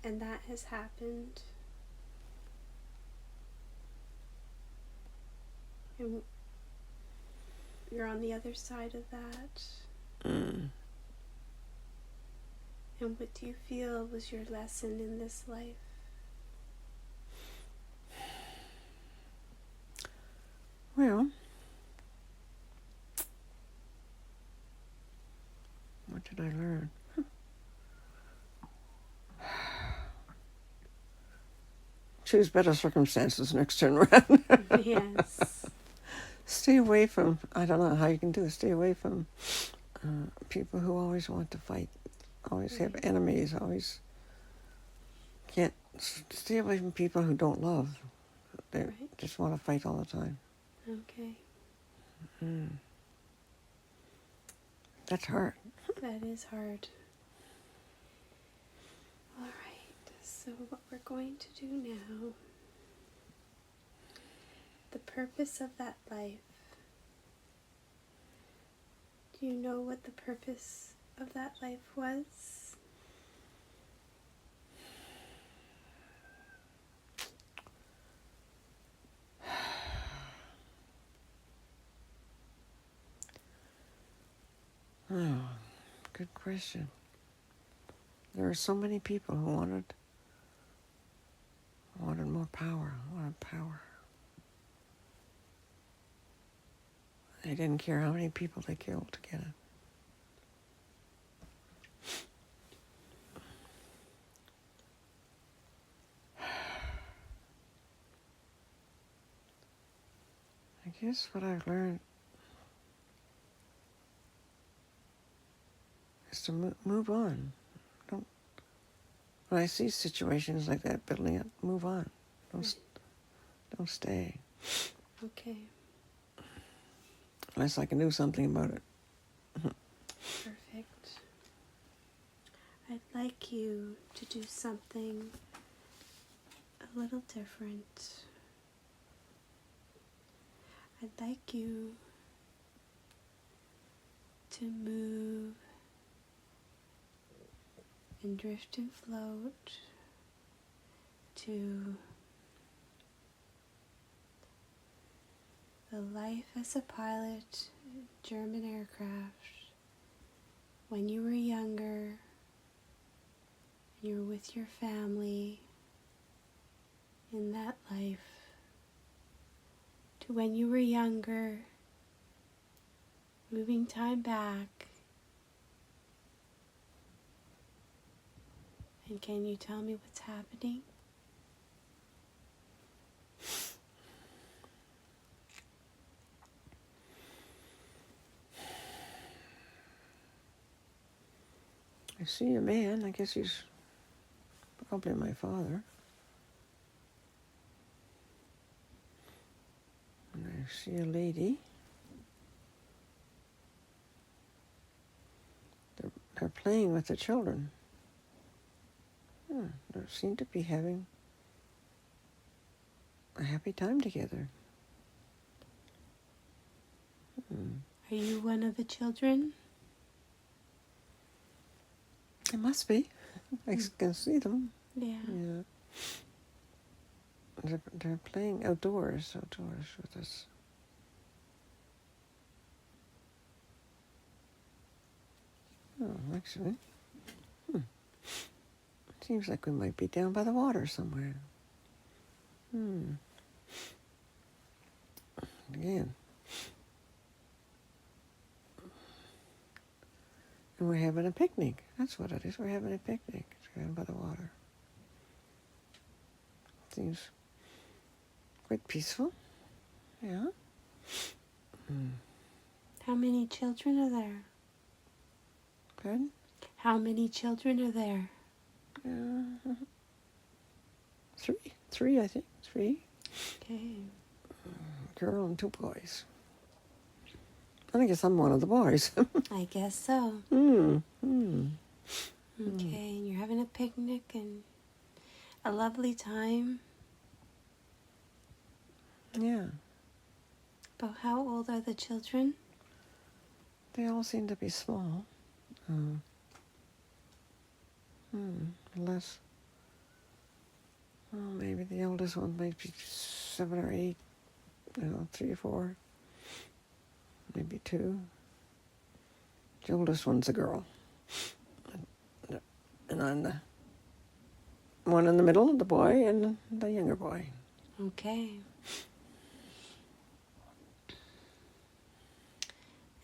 and that has happened. And you're on the other side of that. And what do you feel was your lesson in this life? Well, what did I learn? Choose better circumstances next turn around. Yes. Stay away from, I don't know how you can do it, stay away from people who always want to fight, always have enemies, always can't, stay away from people who don't love. They just want to fight all the time. Okay. That's hard. That is hard. All right. So what we're going to do now, the purpose of that life. Do you know what the purpose of that life was? Oh, good question. There are so many people who wanted more power, wanted power. They didn't care how many people they killed to get it. I guess what I've learned is to move on. When I see situations like that building up, move on. Don't stay. Okay. Unless I can do something about it. Perfect. I'd like you to do something a little different. I'd like you to move and drift and float to the life as a pilot, German aircraft, when you were younger, You're with your family in that life, to when you were younger, moving time back. And can you tell me what's happening? I see a man. I guess he's probably my father. And I see a lady. They're playing with the children. They seem to be having a happy time together. Are you one of the children? It must be. I can see them. Yeah. They're playing outdoors with us. Oh, actually. Seems like we might be down by the water somewhere. Again. And we're having a picnic. That's what it is. We're having a picnic. It's down by the water. Seems quite peaceful. Yeah. How many children are there? Good. How many children are there? Three, I think. Three. Okay. A girl and two boys. I guess I'm one of the boys. I guess so. Mm. Okay, and you're having a picnic and a lovely time. Yeah. About how old are the children? They all seem to be small. Unless, maybe the oldest one might be 7 or 8. 3 or 4. Maybe 2. The oldest one's a girl. And I'm the one in the middle, the boy, and the younger boy. Okay.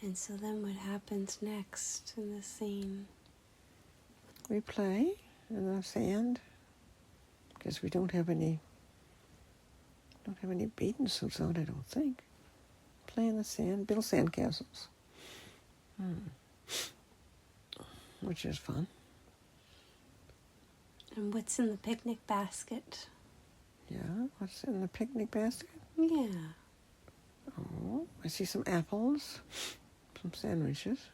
And so then what happens next in the scene? We play in the sand because we don't have any bathing suits on, I don't think. Play in the sand, build sand castles. Which is fun. And what's in the picnic basket? Yeah, what's in the picnic basket? Yeah. Oh, I see some apples, some sandwiches.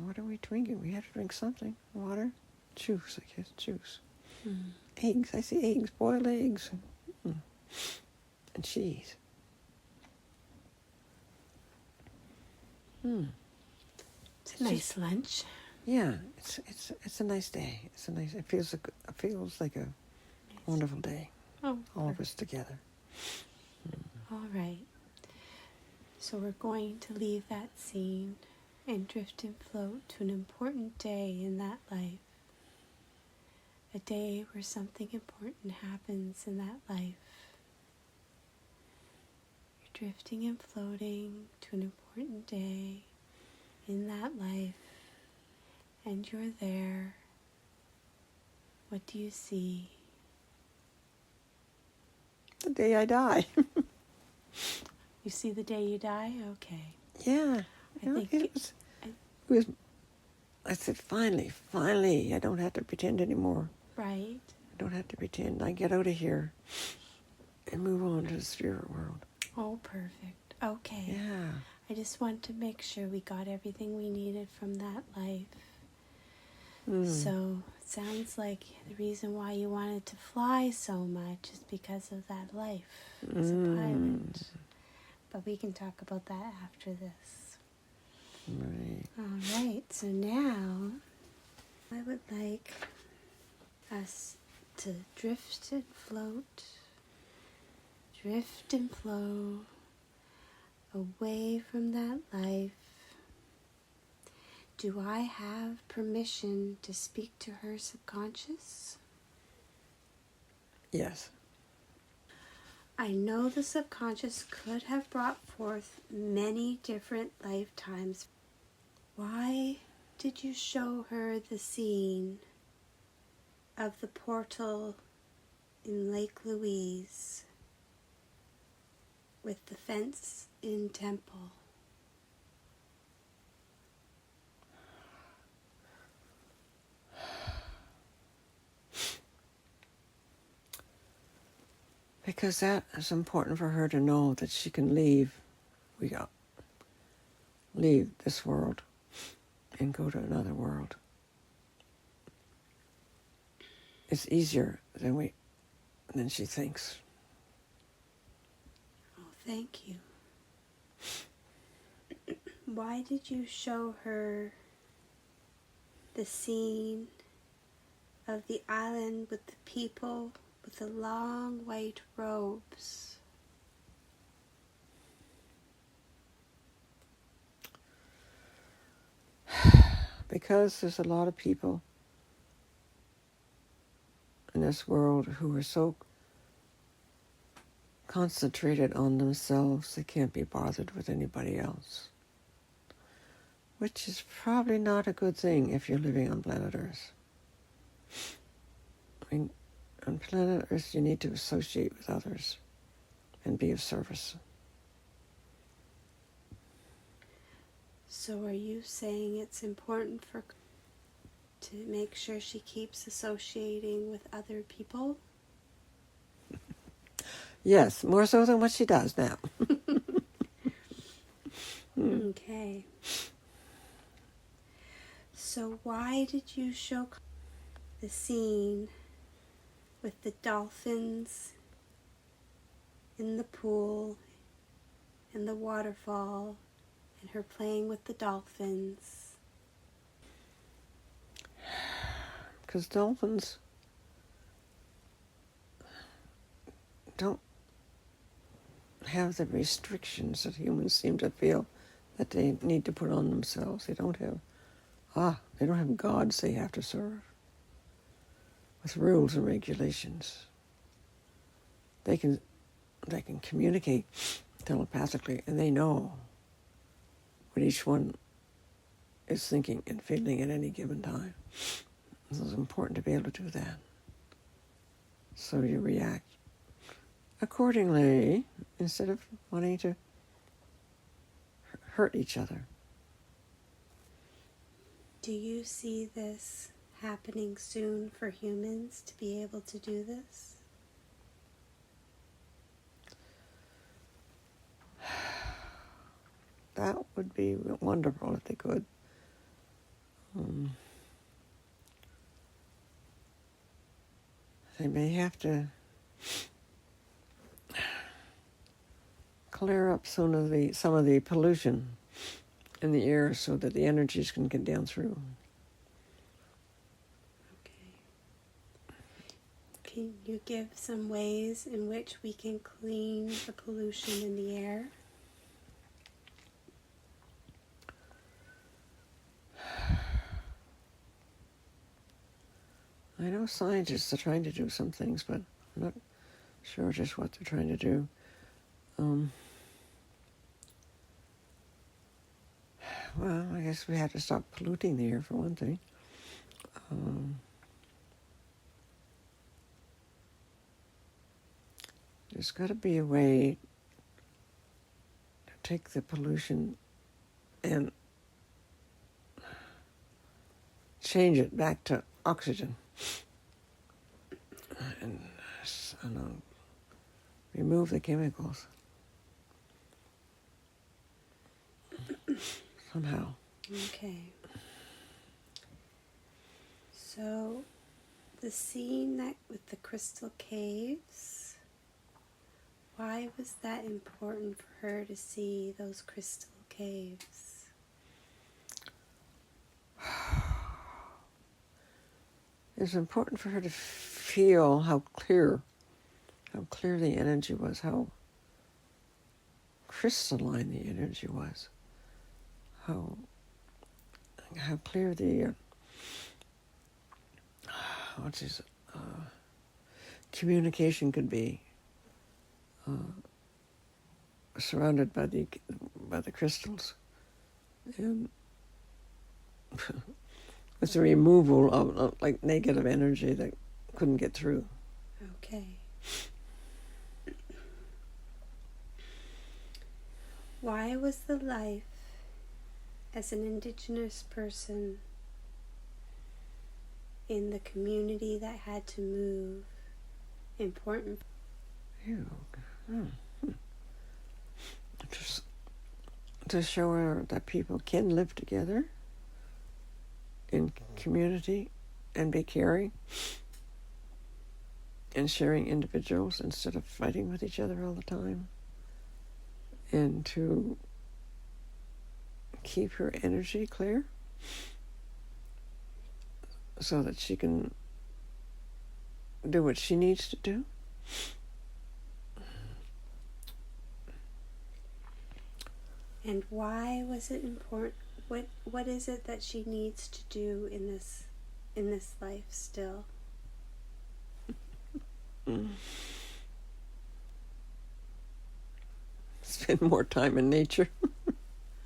What are we drinking? We have to drink something. Water? Juice, I guess. Juice. Eggs. I see eggs. Boiled eggs. And cheese. It's a nice lunch. Yeah, it's a nice day. It feels like a wonderful day. Oh, all of us together. All right. So we're going to leave that scene and drift and float to an important day in that life. A day where something important happens in that life. You're drifting and floating to an important day in that life, and you're there. What do you see? The day I die. You see the day you die? Okay. Yeah. I said, finally, I don't have to pretend anymore. Right. I don't have to pretend. I get out of here and move on to the spirit world. Oh, perfect. Okay. Yeah. I just want to make sure we got everything we needed from that life. So it sounds like the reason why you wanted to fly so much is because of that life as a pilot. But we can talk about that after this. Right. All right. So now I would like us to drift and float, drift and flow away from that life Do I have permission to speak to her subconscious? Yes. I know the subconscious could have brought forth many different lifetimes. Why did you show her the scene of the portal in Lake Louise with the fence in temple? Because that is important for her to know that she can leave this world and go to another world. It's easier than she thinks. Oh, thank you. Why did you show her the scene of the island with the people with the long white robes? Because there's a lot of people in this world who are so concentrated on themselves they can't be bothered with anybody else. Which is probably not a good thing if you're living on planet Earth. I mean, on planet Earth you need to associate with others and be of service. So are you saying it's important to make sure she keeps associating with other people? Yes, more so than what she does now. Okay. So why did you show the scene with the dolphins in the pool and the waterfall and her playing with the dolphins? Because dolphins don't have the restrictions that humans seem to feel that they need to put on themselves. They don't have gods they have to serve with rules and regulations. They can communicate telepathically, and they know what each one is thinking and feeling at any given time. So it's important to be able to do that. So you react accordingly instead of wanting to hurt each other. Do you see this happening soon for humans to be able to do this? That would be wonderful if they could. They may have to clear up some of the pollution in the air so that the energies can get down through. Okay. Can you give some ways in which we can clean the pollution in the air? I know scientists are trying to do some things, but I'm not sure just what they're trying to do. Well, I guess we have to stop polluting the air for one thing. There's got to be a way to take the pollution and change it back to oxygen. And remove the chemicals. Somehow. Okay. So, the scene with the crystal caves, why was that important for her to see those crystal caves? It's important for her to feel how clear the energy was, how crystalline the energy was, how how clear the communication could be, surrounded by the crystals, and with the removal of like negative energy that couldn't get through. Okay. Why was the life as an Indigenous person in the community that had to move important? Just to show her that people can live together in community and be caring and sharing individuals instead of fighting with each other all the time, and to keep her energy clear so that she can do what she needs to do. And why was it important? What is it that she needs to do in this life still? Spend more time in nature.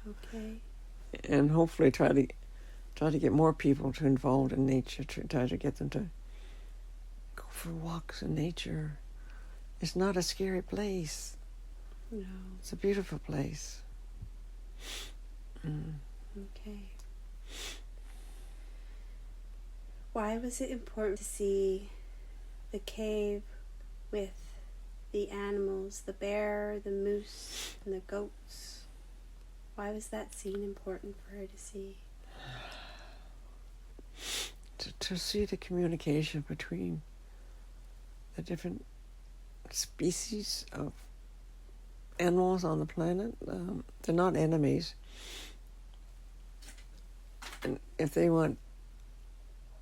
Okay. And hopefully try to get more people to involved in nature, to try to get them to go for walks in nature. It's not a scary place. No. It's a beautiful place. Okay. Why was it important to see the cave with the animals, the bear, the moose, and the goats? Why was that scene important for her to see? To see the communication between the different species of animals on the planet. They're not enemies. And if they want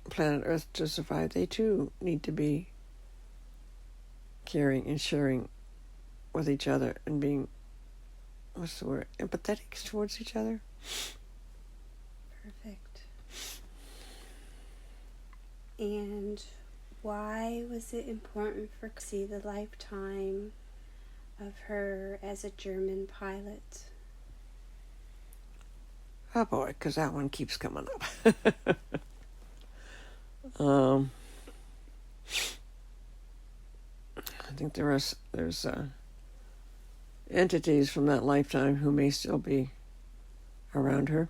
planet Earth to survive, they too need to be caring and sharing with each other and being, what's the word, empathetic towards each other. Perfect. And why was it important for to see the lifetime of her as a German pilot? Oh boy, because that one keeps coming up. I think there's entities from that lifetime who may still be around her,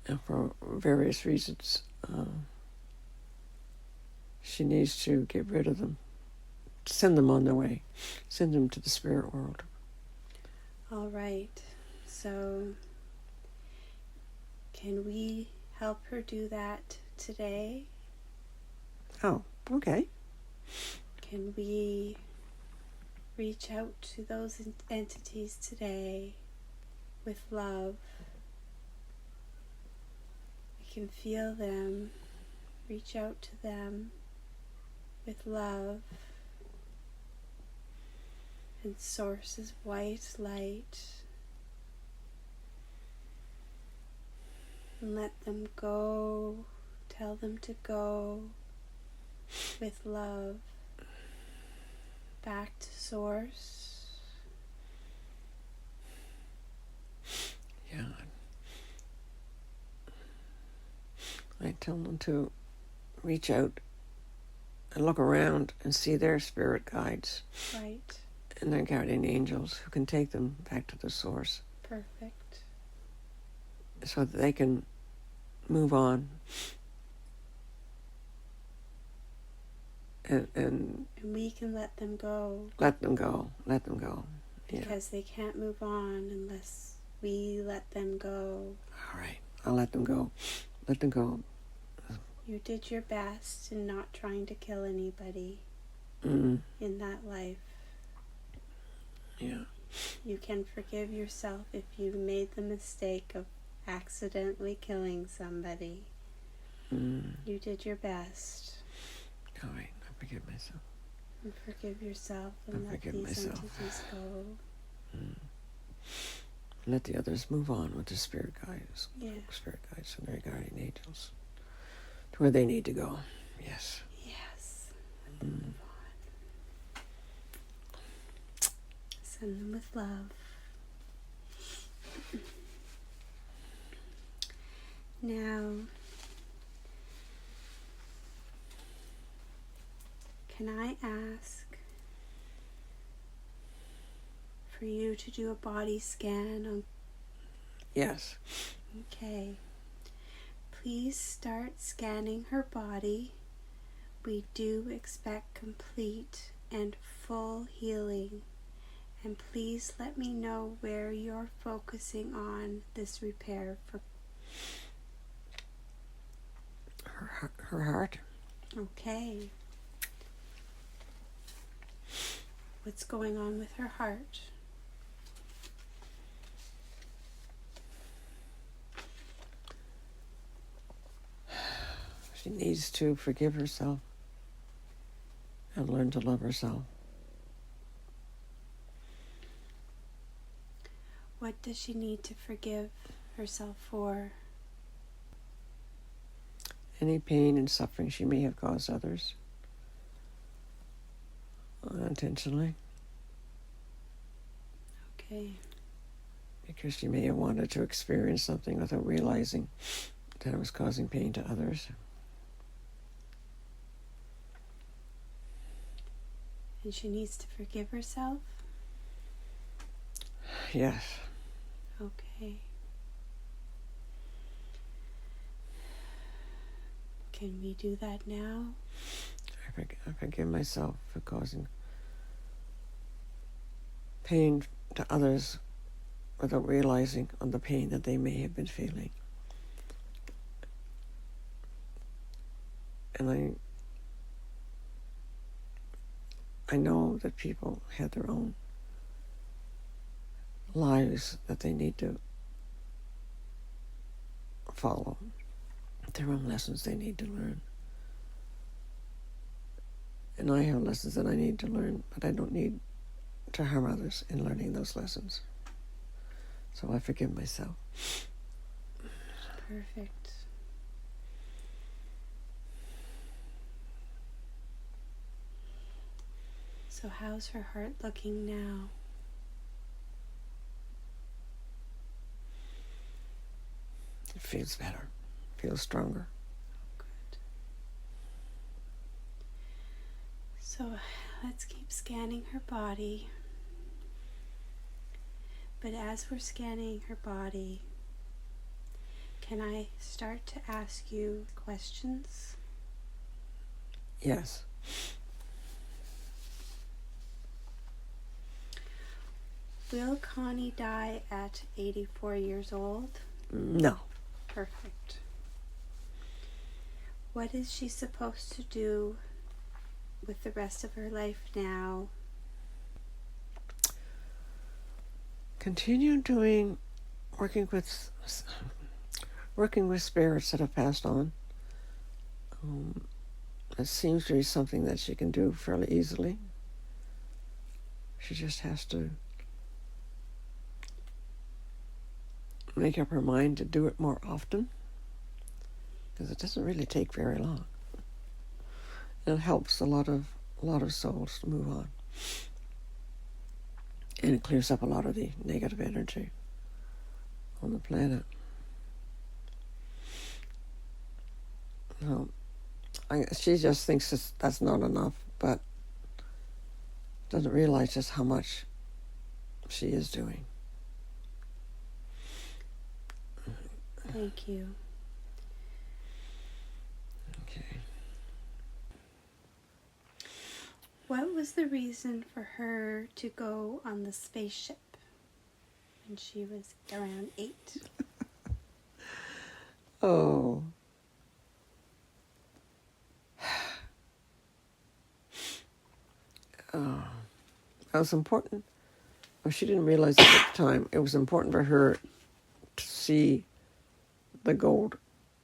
and for various reasons, she needs to get rid of them, send them on their way, send them to the spirit world. All right. So, can we help her do that today? Oh, okay. Can we reach out to those entities today with love? We can feel them, reach out to them with love, and source is white light. And let them go, tell them to go with love back to source. Yeah. I tell them to reach out and look around and see their spirit guides. Right. And their guardian angels who can take them back to the source. Perfect. So that they can move on and we can let them go. Let them go. Yeah. Because they can't move on unless we let them go. All right, I'll let them go. Let them go. You did your best in not trying to kill anybody in that life. Yeah. You can forgive yourself if you made the mistake of accidentally killing somebody. You did your best. All right, I forgive myself. And forgive yourself and let these entities go. Let the others move on with the spirit guides, Yeah. spirit guides and their guardian angels to where they need to go. Yes. Yes. Let them move on. Send them with love. Now, can I ask for you to do a body scan on... Yes. Okay. Please start scanning her body. We do expect complete and full healing. And please let me know where you're focusing on this repair for... Her heart. Okay. What's going on with her heart? She needs to forgive herself and learn to love herself. What does she need to forgive herself for? Any pain and suffering she may have caused others unintentionally, Okay. because she may have wanted to experience something without realizing that it was causing pain to others. And she needs to forgive herself? Yes. Okay. Can we do that now? I forgive myself for causing pain to others without realizing on the pain that they may have been feeling. And I know that people have their own lives that they need to follow, their own lessons they need to learn. And I have lessons that I need to learn, but I don't need to harm others in learning those lessons. So I forgive myself. Perfect. So how's her heart looking now? It feels better, feels stronger. Good. So let's keep scanning her body. But as we're scanning her body, can I start to ask you questions? Yes. Will Connie die at 84 years old? No. Perfect. What is she supposed to do with the rest of her life now? Continue working with spirits that have passed on. It seems to be something that she can do fairly easily. She just has to make up her mind to do it more often, because it doesn't really take very long. And it helps a lot of souls to move on. And it clears up a lot of the negative energy on the planet. She just thinks that's not enough, but doesn't realize just how much she is doing. Thank you. Okay. What was the reason for her to go on the spaceship when she was around 8? Oh. That was important. Well, she didn't realize it at the time. It was important for her to see the gold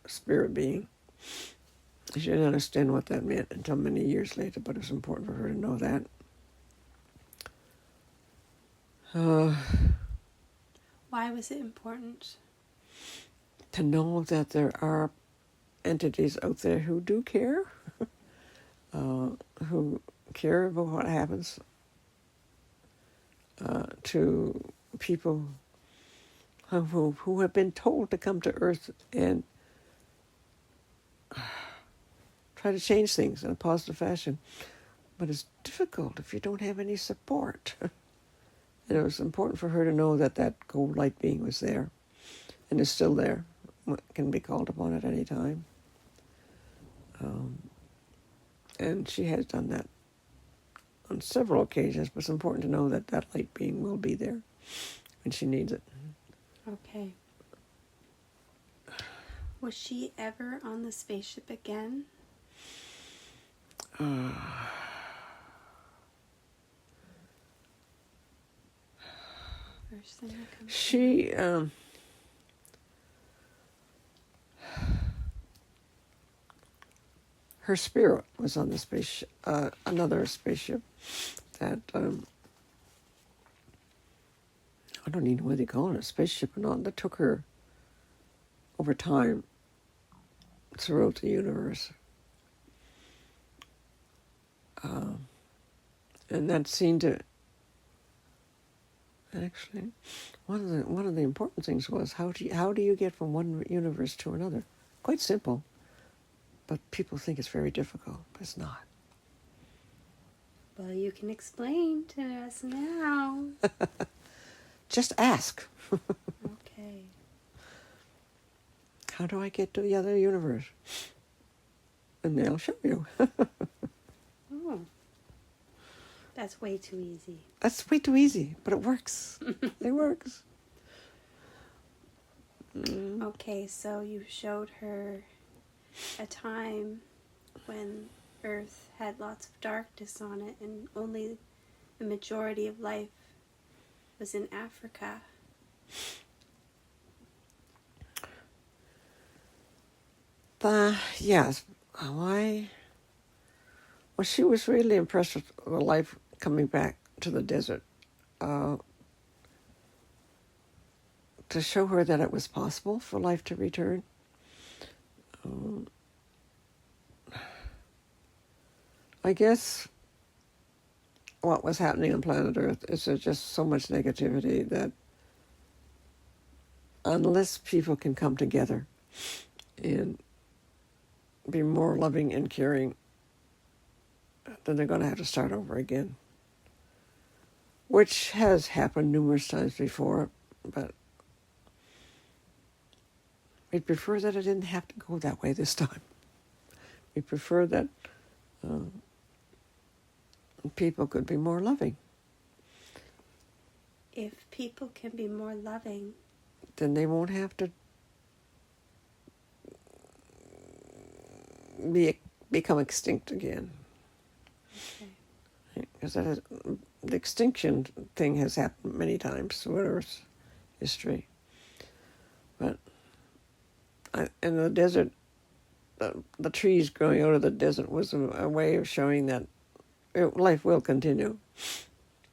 spirit being. She didn't understand what that meant until many years later, but it was important for her to know that. Why was it important? To know that there are entities out there who do care, who care about what happens to people who have been told to come to Earth and try to change things in a positive fashion. But it's difficult if you don't have any support. And it was important for her to know that that gold light being was there and is still there, can be called upon at any time. And she has done that on several occasions, but it's important to know that that light being will be there when she needs it. Okay. Was she ever on the spaceship again? First thing that comes She, her spirit was on the spaceship, another spaceship that, I don't even know what they call it, a spaceship or not, that took her over time throughout the universe. And that seemed to, actually, one of the important things was how do you get from one universe to another? Quite simple, but people think it's very difficult, but it's not. Well, you can explain to us now. Just ask. Okay. How do I get to the other universe? And they'll show you. Oh. That's way too easy. That's way too easy, but it works. It works. Okay, so you showed her a time when Earth had lots of darkness on it and only the majority of life was in Africa. Yes. Why? Well, she was really impressed with the life coming back to the desert. To show her that it was possible for life to return. I guess what was happening on planet Earth is there's just so much negativity that unless people can come together and be more loving and caring, then they're going to have to start over again. Which has happened numerous times before, but we'd prefer that it didn't have to go that way this time. We prefer that people could be more loving. If people can be more loving, then they won't have to become extinct again. okay. Because the extinction thing has happened many times through Earth's history. But in the desert, the trees growing out of the desert was a way of showing that life will continue.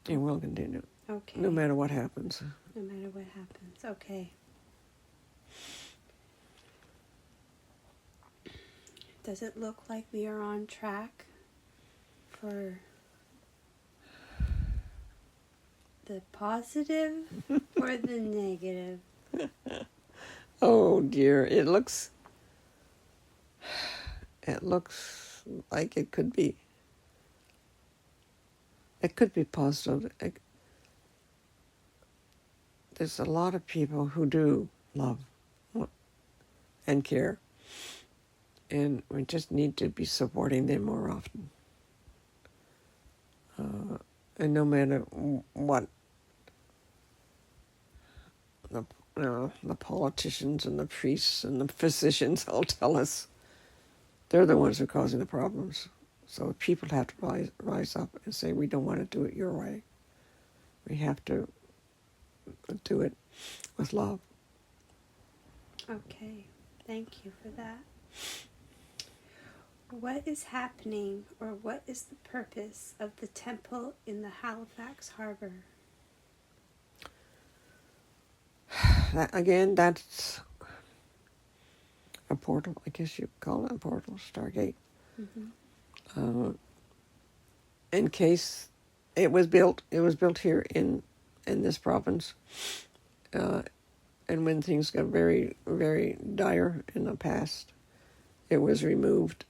It will continue. Okay. No matter what happens. No matter what happens. Okay. Does it look like we are on track for the positive or the negative? Oh dear, it looks like it could be. It could be positive. There's a lot of people who do love and care, and we just need to be supporting them more often. And no matter what the politicians and the priests and the physicians all tell us, they're the ones who are causing the problems. So people have to rise up and say, we don't want to do it your way. We have to do it with love. Okay, thank you for that. What is happening, or what is the purpose of the temple in the Halifax Harbor? again, that's a portal. I guess you call it a portal, Stargate. In case it was built here in this province, and when things got very, very dire in the past, it was removed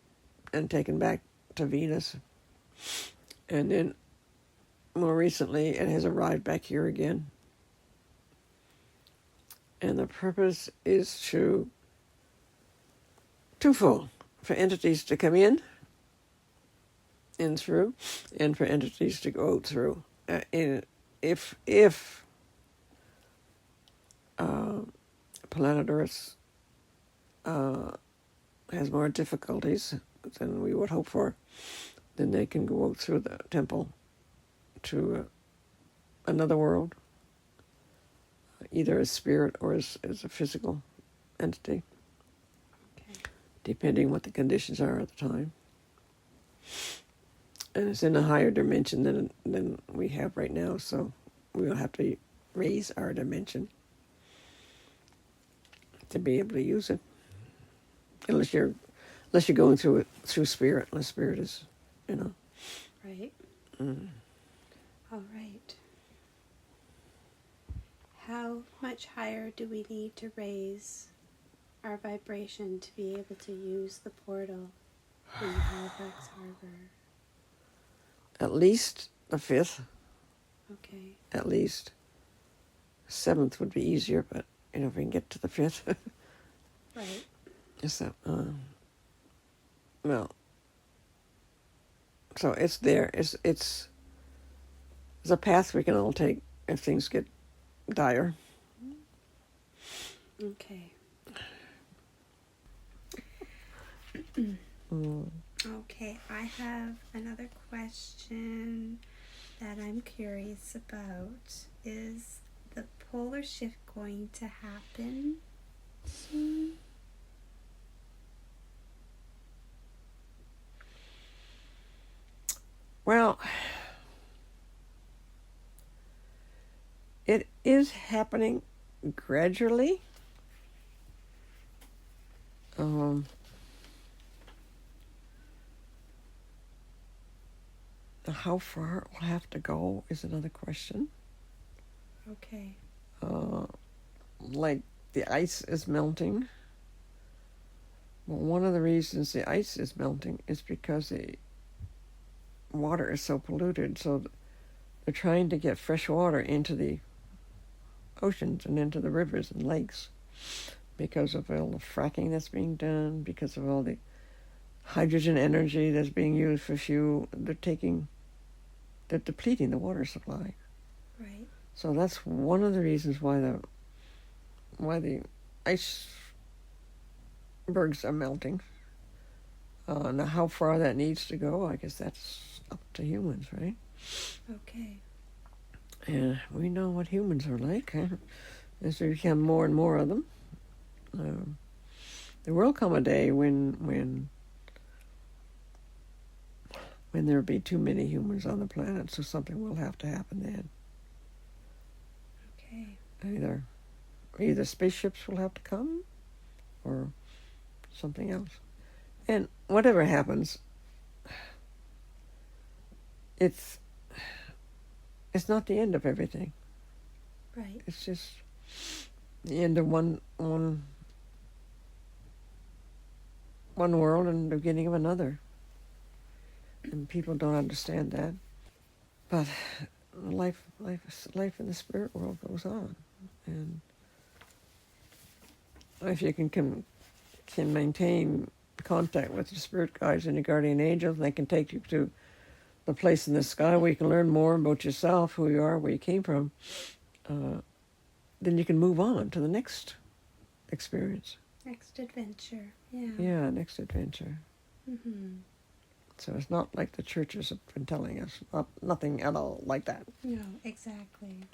and taken back to Venus, and then more recently it has arrived back here again. And the purpose is twofold: for entities to come in through, and for entities to go out through. If planet Earth has more difficulties than we would hope for, then they can go out through the temple to another world, either as spirit or as a physical entity, depending what the conditions are at the time. And it's in a higher dimension than we have right now, so we will have to raise our dimension to be able to use it. Unless you're going through it through spirit, unless spirit is, Right. All right. How much higher do we need to raise our vibration to be able to use the portal in Halifax Harbor? At least the 5th. Okay. At least. 7th would be easier, but if we can get to the 5th. Right. So, well, so it's there. It's a path we can all take if things get dire. Okay. Okay, I have another question that I'm curious about. Is the polar shift going to happen soon? Well, it is happening gradually. How far it will have to go is another question. Okay. Like the ice is melting. Well, one of the reasons the ice is melting is because the water is so polluted, so they're trying to get fresh water into the oceans and into the rivers and lakes because of all the fracking that's being done, because of all the hydrogen energy that's being used for fuel. They're depleting the water supply. Right. So that's one of the reasons why the icebergs are melting. Now, how far that needs to go, I guess that's up to humans, right? Okay. And we know what humans are like, as there become more and more of them. There will come a day when there will be too many humans on the planet, so something will have to happen then. Okay. Either spaceships will have to come, or something else. And whatever happens, it's not the end of everything. Right. It's just the end of one world and the beginning of another. And people don't understand that. But life in the spirit world goes on. And if you can maintain contact with your spirit guides and your guardian angels, they can take you to the place in the sky where you can learn more about yourself, who you are, where you came from, then you can move on to the next experience. Next adventure. Yeah. Yeah, next adventure. Mm-hmm. So it's not like the churches have been telling us. Nothing at all like that. No, exactly.